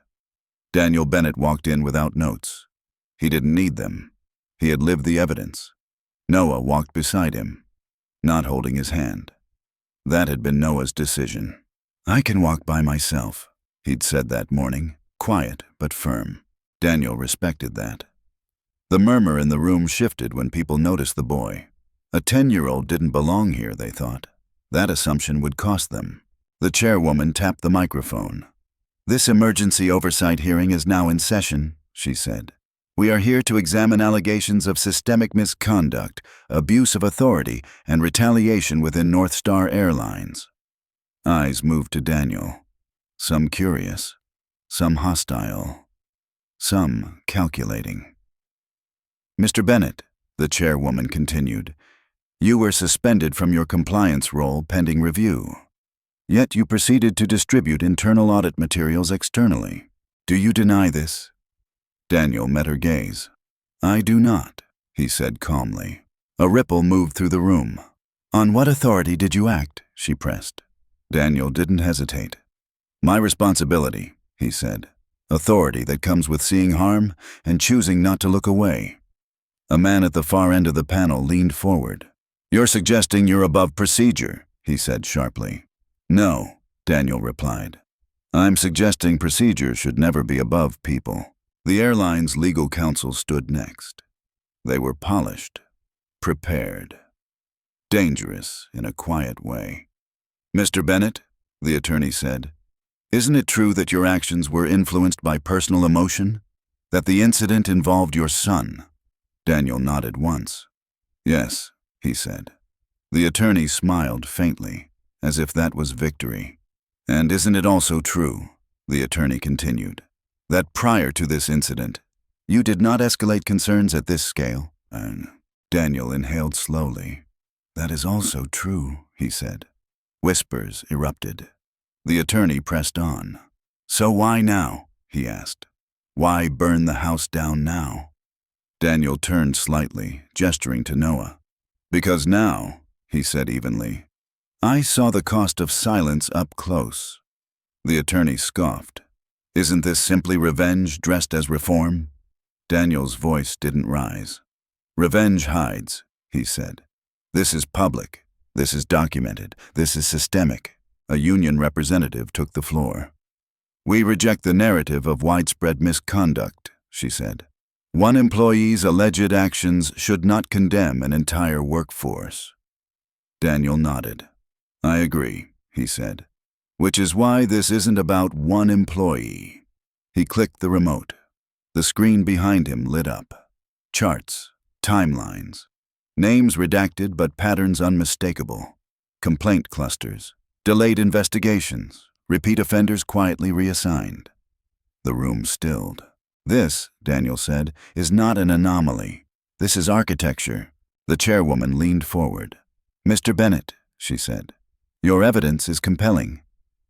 Daniel Bennett walked in without notes. He didn't need them. He had lived the evidence. Noah walked beside him, not holding his hand. That had been Noah's decision. I can walk by myself, he'd said that morning, quiet but firm. Daniel respected that. The murmur in the room shifted when people noticed the boy. A 10-year-old didn't belong here, they thought. That assumption would cost them. The chairwoman tapped the microphone. This emergency oversight hearing is now in session, she said. We are here to examine allegations of systemic misconduct, abuse of authority, and retaliation within North Star Airlines. Eyes moved to Daniel. Some curious, some hostile, some calculating. Mr. Bennett, the chairwoman continued, you were suspended from your compliance role pending review. Yet you proceeded to distribute internal audit materials externally. Do you deny this? Daniel met her gaze. I do not, he said calmly. A ripple moved through the room. On what authority did you act? She pressed. Daniel didn't hesitate. My responsibility, he said. Authority that comes with seeing harm and choosing not to look away. A man at the far end of the panel leaned forward. You're suggesting you're above procedure, he said sharply. No, Daniel replied. I'm suggesting procedure should never be above people. The airline's legal counsel stood next. They were polished, prepared, dangerous in a quiet way. Mr. Bennett, the attorney said, isn't it true that your actions were influenced by personal emotion? That the incident involved your son? Daniel nodded once. Yes, he said. The attorney smiled faintly, as if that was victory. And isn't it also true, the attorney continued, that prior to this incident, you did not escalate concerns at this scale? Daniel inhaled slowly. That is also true, he said. Whispers erupted. The attorney pressed on. So why now? He asked. Why burn the house down now? Daniel turned slightly, gesturing to Noah. Because now, he said evenly, I saw the cost of silence up close. The attorney scoffed. Isn't this simply revenge dressed as reform? Daniel's voice didn't rise. Revenge hides, he said. This is public. This is documented. This is systemic. A union representative took the floor. We reject the narrative of widespread misconduct, she said. One employee's alleged actions should not condemn an entire workforce. Daniel nodded. I agree, he said. Which is why this isn't about one employee. He clicked the remote. The screen behind him lit up. Charts, timelines, names redacted but patterns unmistakable. Complaint clusters, delayed investigations, repeat offenders quietly reassigned. The room stilled. This, Daniel said, is not an anomaly. This is architecture. The chairwoman leaned forward. Mr. Bennett, she said, your evidence is compelling.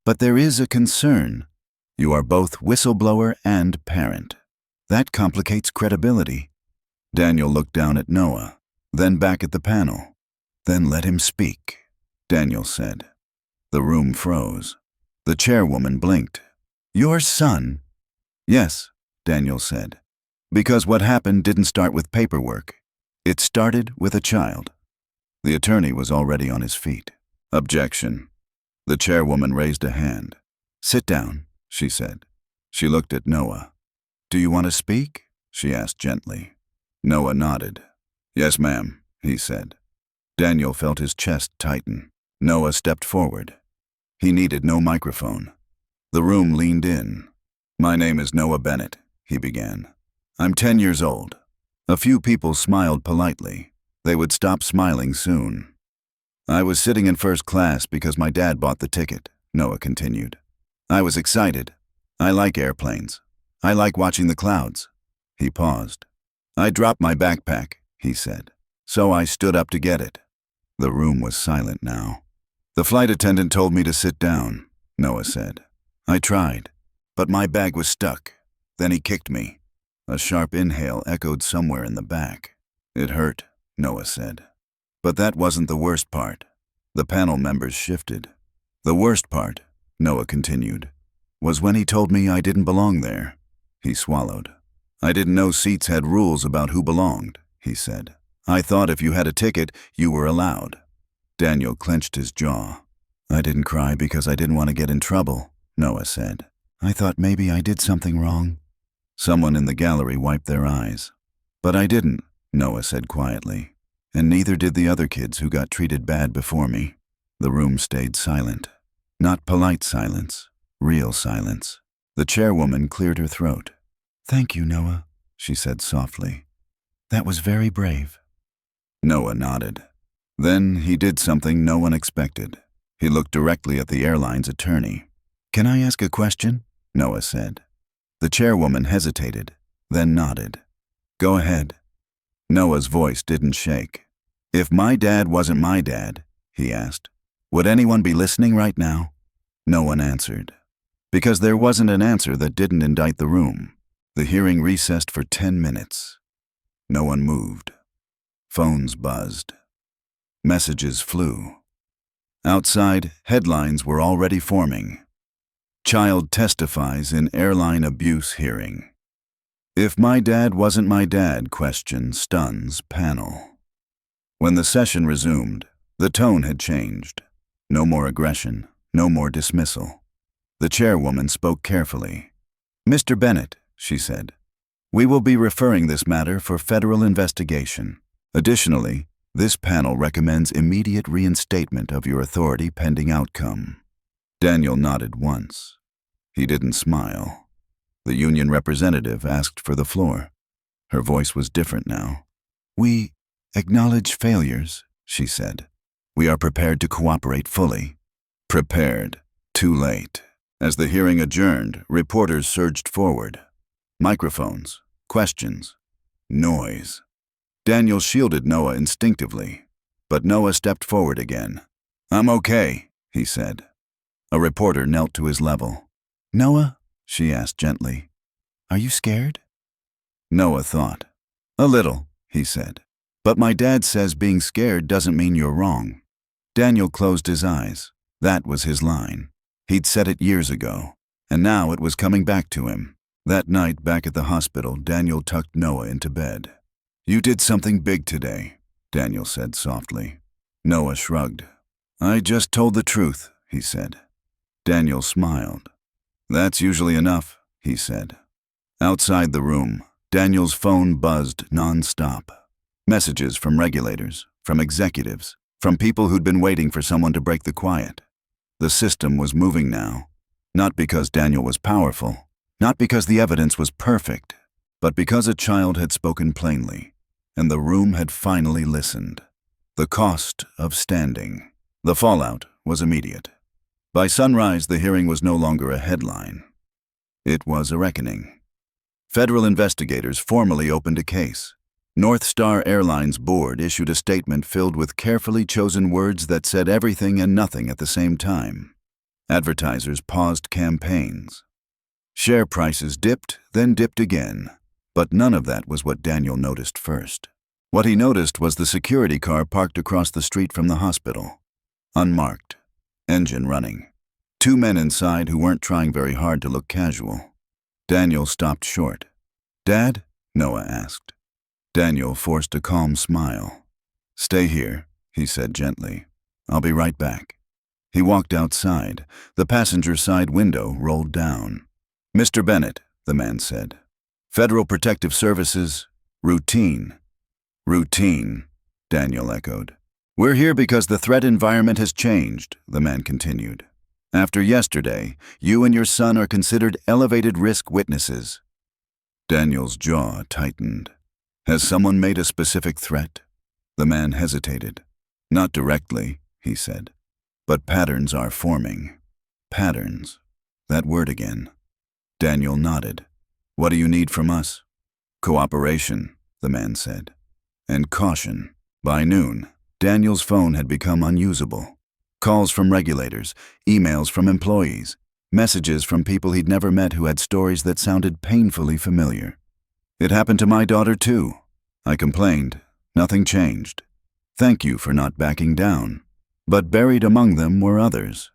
But there is a concern. You are both whistleblower and parent. That complicates credibility. Daniel looked down at Noah, then back at the panel. Then let him speak, Daniel said. The room froze. The chairwoman blinked. Your son? Yes, Daniel said. Because what happened didn't start with paperwork. It started with a child. The attorney was already on his feet. Objection. The chairwoman raised a hand. "Sit down," she said. She looked at Noah. "Do you want to speak?" she asked gently. Noah nodded. "Yes, ma'am," he said. Daniel felt his chest tighten. Noah stepped forward. He needed no microphone. The room leaned in. "My name is Noah Bennett," he began. "I'm 10 years old." A few people smiled politely. They would stop smiling soon. "I was sitting in first class because my dad bought the ticket," Noah continued. "I was excited. I like airplanes. I like watching the clouds." He paused. "I dropped my backpack," he said, "so I stood up to get it." The room was silent now. "The flight attendant told me to sit down," Noah said. "I tried, but my bag was stuck. Then he kicked me." A sharp inhale echoed somewhere in the back. "It hurt," Noah said. But that wasn't the worst part. The panel members shifted. "The worst part," Noah continued, "was when he told me I didn't belong there." He swallowed. "I didn't know seats had rules about who belonged," he said. "I thought if you had a ticket, you were allowed." Daniel clenched his jaw. "I didn't cry because I didn't want to get in trouble," Noah said. "I thought maybe I did something wrong." Someone in the gallery wiped their eyes. "But I didn't," Noah said quietly. "And neither did the other kids who got treated bad before me." The room stayed silent. Not polite silence, real silence. The chairwoman cleared her throat. "Thank you, Noah," she said softly. "That was very brave." Noah nodded. Then he did something no one expected. He looked directly at the airline's attorney. "Can I ask a question?" Noah said. The chairwoman hesitated, then nodded. "Go ahead." Noah's voice didn't shake. "If my dad wasn't my dad," he asked, "would anyone be listening right now?" No one answered. Because there wasn't an answer that didn't indict the room. The hearing recessed for 10 minutes. No one moved. Phones buzzed. Messages flew. Outside, headlines were already forming. "Child testifies in airline abuse hearing." "If my dad wasn't my dad?" question stuns panel. When the session resumed, the tone had changed. No more aggression, no more dismissal. The chairwoman spoke carefully. "Mr. Bennett," she said, "we will be referring this matter for federal investigation. Additionally, this panel recommends immediate reinstatement of your authority pending outcome." Daniel nodded once. He didn't smile. The union representative asked for the floor. Her voice was different now. "We acknowledge failures," she said. "We are prepared to cooperate fully." Prepared. Too late. As the hearing adjourned, reporters surged forward. Microphones. Questions. Noise. Daniel shielded Noah instinctively, but Noah stepped forward again. "I'm okay," he said. A reporter knelt to his level. "Noah," she asked gently, "are you scared?" Noah thought. "A little," he said. "But my dad says being scared doesn't mean you're wrong." Daniel closed his eyes. That was his line. He'd said it years ago, and now it was coming back to him. That night back at the hospital, Daniel tucked Noah into bed. "You did something big today," Daniel said softly. Noah shrugged. "I just told the truth," he said. Daniel smiled. "That's usually enough," he said. Outside the room, Daniel's phone buzzed non-stop. Messages from regulators, from executives, from people who'd been waiting for someone to break the quiet. The system was moving now, not because Daniel was powerful, not because the evidence was perfect, but because a child had spoken plainly, and the room had finally listened. The cost of standing. The fallout was immediate. By sunrise, the hearing was no longer a headline. It was a reckoning. Federal investigators formally opened a case. North Star Airlines board issued a statement filled with carefully chosen words that said everything and nothing at the same time. Advertisers paused campaigns. Share prices dipped, then dipped again. But none of that was what Daniel noticed first. What he noticed was the security car parked across the street from the hospital. Unmarked. Engine running. 2 men inside who weren't trying very hard to look casual. Daniel stopped short. "Dad?" Noah asked. Daniel forced a calm smile. "Stay here," he said gently. "I'll be right back." He walked outside. The passenger side window rolled down. "Mr. Bennett," the man said. "Federal Protective Services, routine." "Routine," Daniel echoed. "We're here because the threat environment has changed," the man continued. "After yesterday, you and your son are considered elevated risk witnesses." Daniel's jaw tightened. "Has someone made a specific threat?" The man hesitated. "Not directly," he said. "But patterns are forming." Patterns. That word again. Daniel nodded. "What do you need from us?" "Cooperation," the man said. "And caution." By noon, Daniel's phone had become unusable. Calls from regulators, emails from employees, messages from people he'd never met who had stories that sounded painfully familiar. "It happened to my daughter too." I complained. Nothing changed. "Thank you for not backing down." But buried among them were others.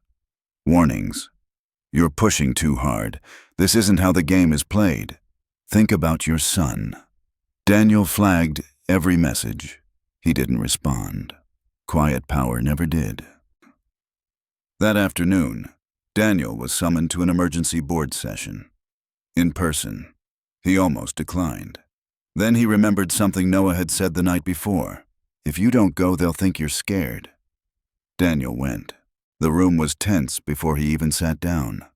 Warnings. "You're pushing too hard. This isn't how the game is played. Think about your son." Daniel flagged every message. He didn't respond. Quiet power never did. That afternoon, Daniel was summoned to an emergency board session. In person. He almost declined. Then he remembered something Noah had said the night before. "If you don't go, they'll think you're scared." Daniel went. The room was tense before he even sat down.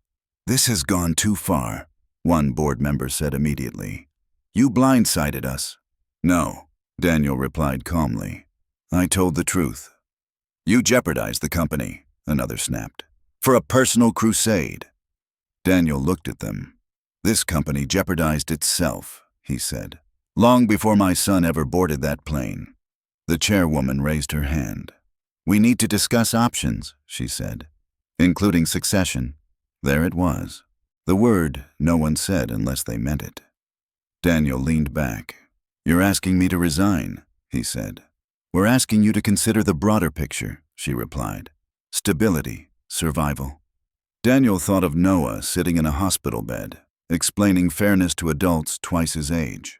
"This has gone too far," one board member said immediately. "You blindsided us." "No," Daniel replied calmly. "I told the truth." "You jeopardized the company," another snapped. "For a personal crusade." Daniel looked at them. "This company jeopardized itself," he said. "Long before my son ever boarded that plane." The chairwoman raised her hand. "We need to discuss options," she said, "including succession." There it was. The word no one said unless they meant it. Daniel leaned back. "You're asking me to resign," he said. "We're asking you to consider the broader picture," she replied. "Stability, survival." Daniel thought of Noah sitting in a hospital bed, explaining fairness to adults twice his age.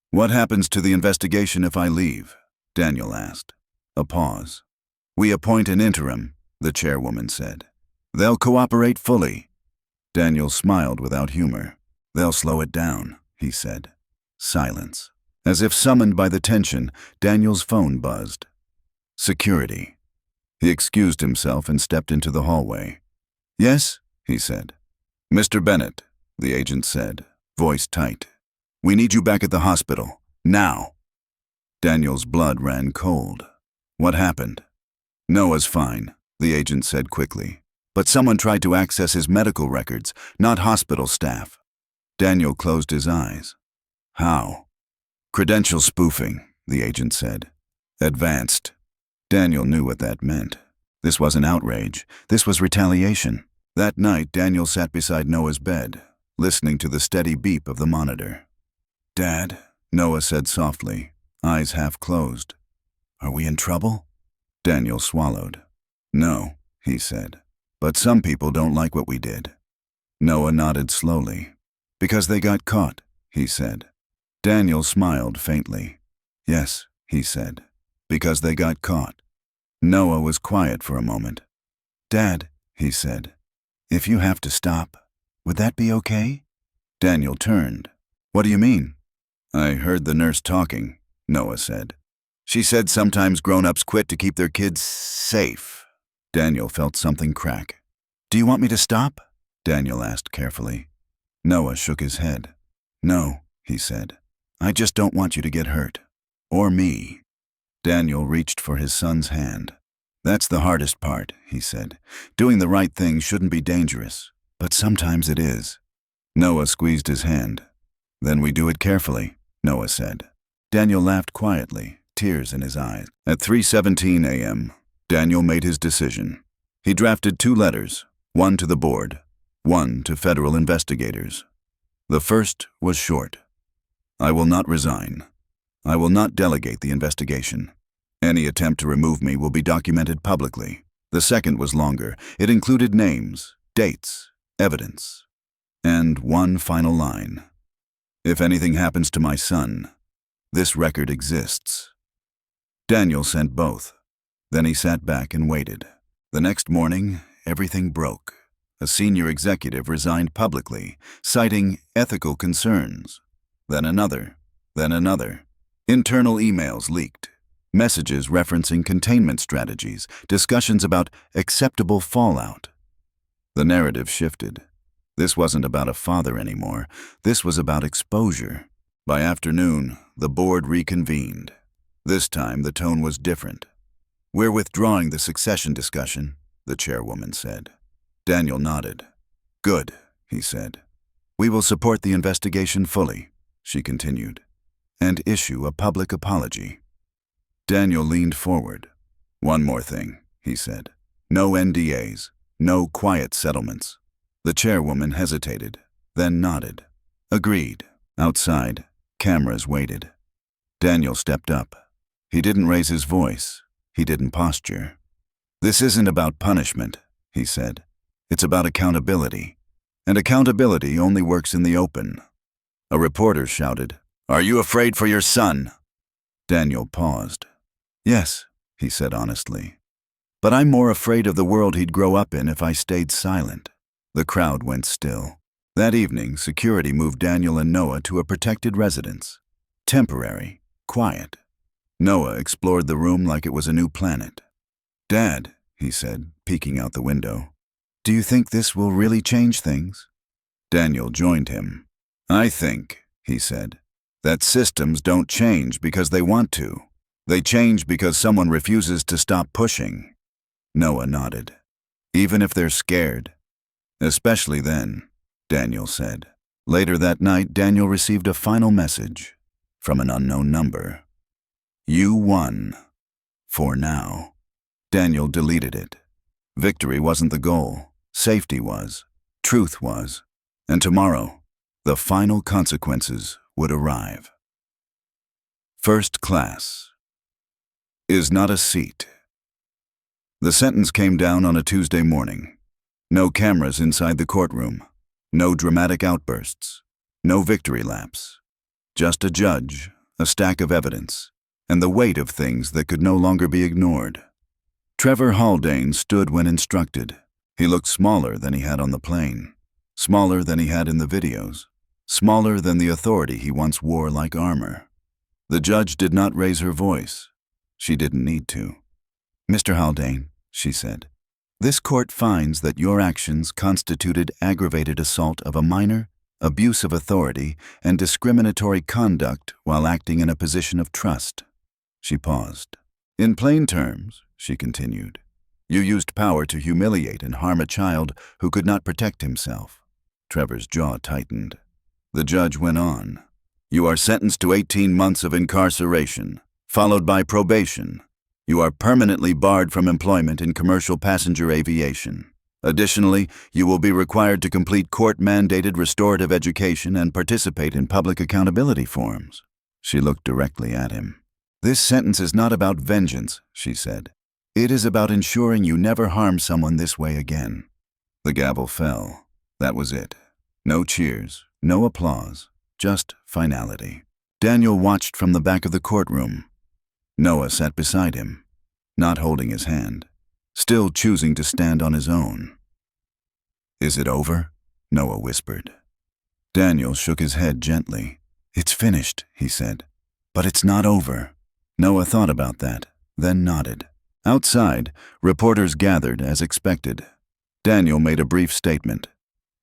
"What happens to the investigation if I leave?" Daniel asked. A pause. "We appoint an interim," the chairwoman said. "They'll cooperate fully." Daniel smiled without humor. "They'll slow it down," he said. Silence. As if summoned by the tension, Daniel's phone buzzed. Security. He excused himself and stepped into the hallway. "Yes?" he said. "Mr. Bennett," the agent said, voice tight. "We need you back at the hospital. Now." Daniel's blood ran cold. "What happened?" "Noah's fine," the agent said quickly. "But someone tried to access his medical records, not hospital staff." Daniel closed his eyes. "How?" "Credential spoofing," the agent said. "Advanced." Daniel knew what that meant. This wasn't outrage. This was retaliation. That night, Daniel sat beside Noah's bed, listening to the steady beep of the monitor. "Dad," Noah said softly, eyes half closed. "Are we in trouble?" Daniel swallowed. "No," he said. "But some people don't like what we did." Noah nodded slowly. "Because they got caught," he said. Daniel smiled faintly. "Yes," he said. "Because they got caught." Noah was quiet for a moment. "Dad," he said, "if you have to stop, would that be okay?" Daniel turned. "What do you mean?" "I heard the nurse talking," Noah said. "She said sometimes grown-ups quit to keep their kids safe." Daniel felt something crack. "Do you want me to stop?" Daniel asked carefully. Noah shook his head. "No," he said. "I just don't want you to get hurt. Or me." Daniel reached for his son's hand. "That's the hardest part," he said. "Doing the right thing shouldn't be dangerous, but sometimes it is." Noah squeezed his hand. "Then we do it carefully," Noah said. Daniel laughed quietly, tears in his eyes. At 3:17 a.m., Daniel made his decision. He drafted 2 letters, one to the board, one to federal investigators. The first was short. "I will not resign. I will not delegate the investigation. Any attempt to remove me will be documented publicly." The second was longer. It included names, dates, evidence, and one final line. "If anything happens to my son, this record exists." Daniel sent both. Then he sat back and waited. The next morning, everything broke. A senior executive resigned publicly, citing ethical concerns. Then another. Internal emails leaked. Messages referencing containment strategies, discussions about acceptable fallout. The narrative shifted. This wasn't about a father anymore. This was about exposure. By afternoon, the board reconvened. This time, the tone was different. "We're withdrawing the succession discussion," the chairwoman said. Daniel nodded. "Good," he said. "We will support the investigation fully," she continued, "and issue a public apology." Daniel leaned forward. "One more thing," he said. "No NDAs, no quiet settlements." The chairwoman hesitated, then nodded. "Agreed." Outside, cameras waited. Daniel stepped up. He didn't raise his voice. He didn't posture. "This isn't about punishment," he said. "It's about accountability. And accountability only works in the open." A reporter shouted, "Are you afraid for your son?" Daniel paused. "Yes," he said honestly. "But I'm more afraid of the world he'd grow up in if I stayed silent." The crowd went still. That evening, security moved Daniel and Noah to a protected residence. Temporary, quiet. Noah explored the room like it was a new planet. "Dad," he said, peeking out the window, "do you think this will really change things?" Daniel joined him. "I think," he said, "that systems don't change because they want to. They change because someone refuses to stop pushing." Noah nodded. "Even if they're scared?" "Especially then," Daniel said. Later that night, Daniel received a final message from an unknown number. "You won. For now." Daniel deleted it. Victory wasn't the goal. Safety was. Truth was. And tomorrow, the final consequences would arrive. First class is not a seat. The sentence came down on a Tuesday morning. No cameras inside the courtroom. No dramatic outbursts. No victory laps. Just a judge, a stack of evidence, and the weight of things that could no longer be ignored. Trevor Haldane stood when instructed. He looked smaller than he had on the plane. Smaller than he had in the videos. Smaller than the authority he once wore like armor. The judge did not raise her voice. She didn't need to. "Mr. Haldane," she said, "this court finds that your actions constituted aggravated assault of a minor, abuse of authority, and discriminatory conduct while acting in a position of trust." She paused. "In plain terms," she continued, "you used power to humiliate and harm a child who could not protect himself." Trevor's jaw tightened. The judge went on. "You are sentenced to 18 months of incarceration, followed by probation. You are permanently barred from employment in commercial passenger aviation. Additionally, you will be required to complete court-mandated restorative education and participate in public accountability forums." She looked directly at him. "This sentence is not about vengeance," she said. "It is about ensuring you never harm someone this way again." The gavel fell. That was it. No cheers, no applause, just finality. Daniel watched from the back of the courtroom. Noah sat beside him, not holding his hand, still choosing to stand on his own. "Is it over?" Noah whispered. Daniel shook his head gently. "It's finished," he said. "But it's not over." Noah thought about that, then nodded. Outside, reporters gathered as expected. Daniel made a brief statement.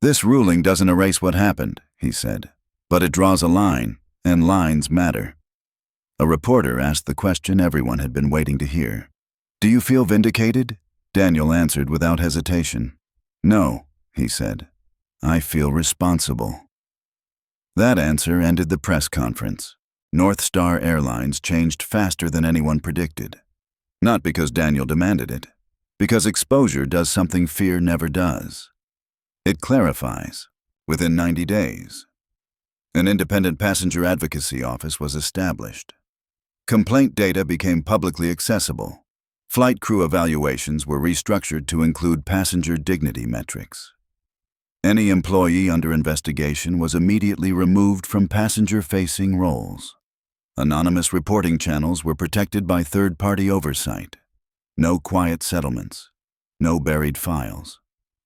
"This ruling doesn't erase what happened," he said, "but it draws a line, and lines matter." A reporter asked the question everyone had been waiting to hear. "Do you feel vindicated?" Daniel answered without hesitation. "No," he said. "I feel responsible." That answer ended the press conference. North Star Airlines changed faster than anyone predicted. Not because Daniel demanded it, because exposure does something fear never does. It clarifies, within 90 days. An independent passenger advocacy office was established. Complaint data became publicly accessible. Flight crew evaluations were restructured to include passenger dignity metrics. Any employee under investigation was immediately removed from passenger-facing roles. Anonymous reporting channels were protected by third-party oversight. No quiet settlements. No buried files.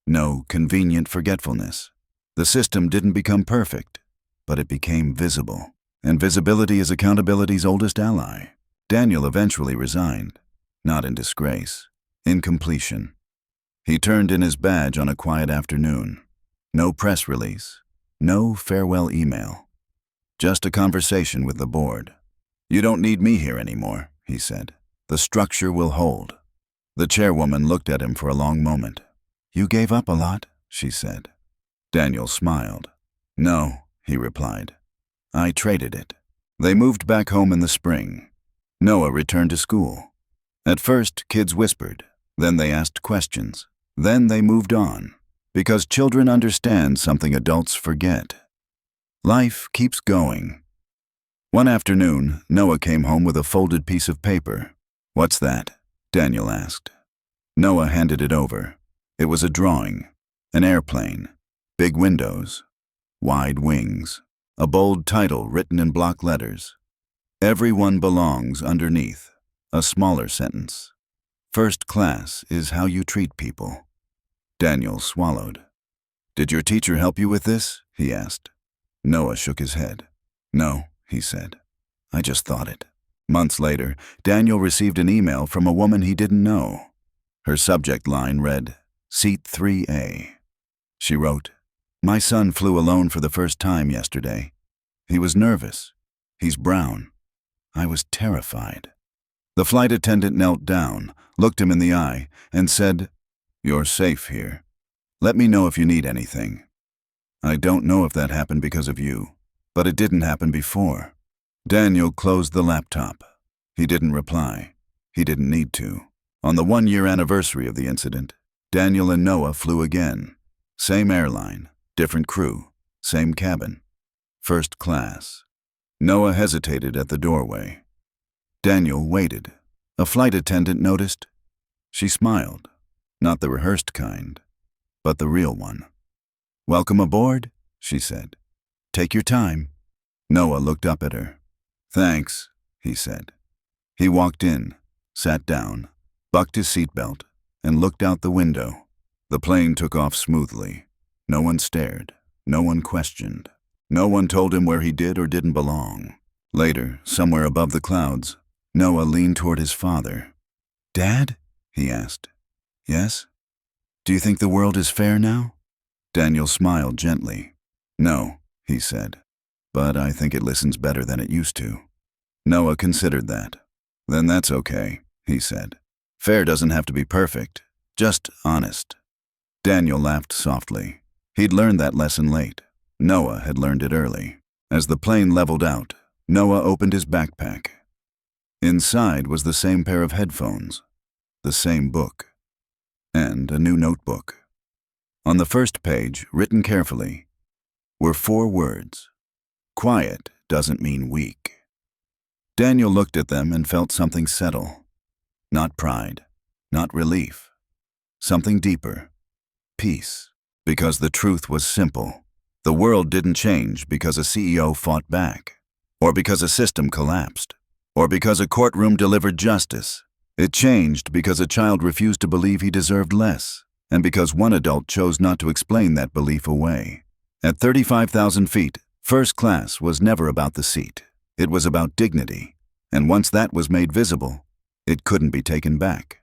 No convenient forgetfulness. The system didn't become perfect, but it became visible. And visibility is accountability's oldest ally. Daniel eventually resigned, not in disgrace, in completion. He turned in his badge on a quiet afternoon. No press release, no farewell email. Just a conversation with the board. "You don't need me here anymore," he said. "The structure will hold." The chairwoman looked at him for a long moment. "You gave up a lot," she said. Daniel smiled. "No," he replied. "I traded it." They moved back home in the spring. Noah returned to school. At first, kids whispered. Then they asked questions. Then they moved on. Because children understand something adults forget. Life keeps going. One afternoon, Noah came home with a folded piece of paper. "What's that?" Daniel asked. Noah handed it over. It was a drawing. An airplane. Big windows. Wide wings. A bold title written in block letters. "Everyone belongs" underneath. A smaller sentence. "First class is how you treat people." Daniel swallowed. "Did your teacher help you with this?" he asked. Noah shook his head. "No," he said. "I just thought it." Months later, Daniel received an email from a woman he didn't know. Her subject line read, "Seat 3A. She wrote, "My son flew alone for the first time yesterday. He was nervous. He's brown. I was terrified." The flight attendant knelt down, looked him in the eye, and said, "You're safe here. Let me know if you need anything. I don't know if that happened because of you, but it didn't happen before." Daniel closed the laptop. He didn't reply. He didn't need to. On the 1-year anniversary of the incident, Daniel and Noah flew again. Same airline, different crew, same cabin. First class. Noah hesitated at the doorway. Daniel waited. A flight attendant noticed. She smiled. Not the rehearsed kind, but the real one. "Welcome aboard," she said. "Take your time." Noah looked up at her. "Thanks," he said. He walked in, sat down, bucked his seatbelt, and looked out the window. The plane took off smoothly. No one stared. No one questioned. No one told him where he did or didn't belong. Later, somewhere above the clouds, Noah leaned toward his father. "Dad?" he asked. "Yes? Do you think the world is fair now?" Daniel smiled gently. "No," he said, "but I think it listens better than it used to." Noah considered that. "Then that's okay," he said. "Fair doesn't have to be perfect, just honest." Daniel laughed softly. He'd learned that lesson late. Noah had learned it early. As the plane leveled out, Noah opened his backpack. Inside was the same pair of headphones, the same book, and a new notebook. On the first page, written carefully, were 4 words. "Quiet doesn't mean weak." Daniel looked at them and felt something settle. Not pride, not relief. Something deeper. Peace. Because the truth was simple. The world didn't change because a CEO fought back, or because a system collapsed, or because a courtroom delivered justice. It changed because a child refused to believe he deserved less, and because one adult chose not to explain that belief away. At 35,000 feet, first class was never about the seat. It was about dignity, and once that was made visible, it couldn't be taken back.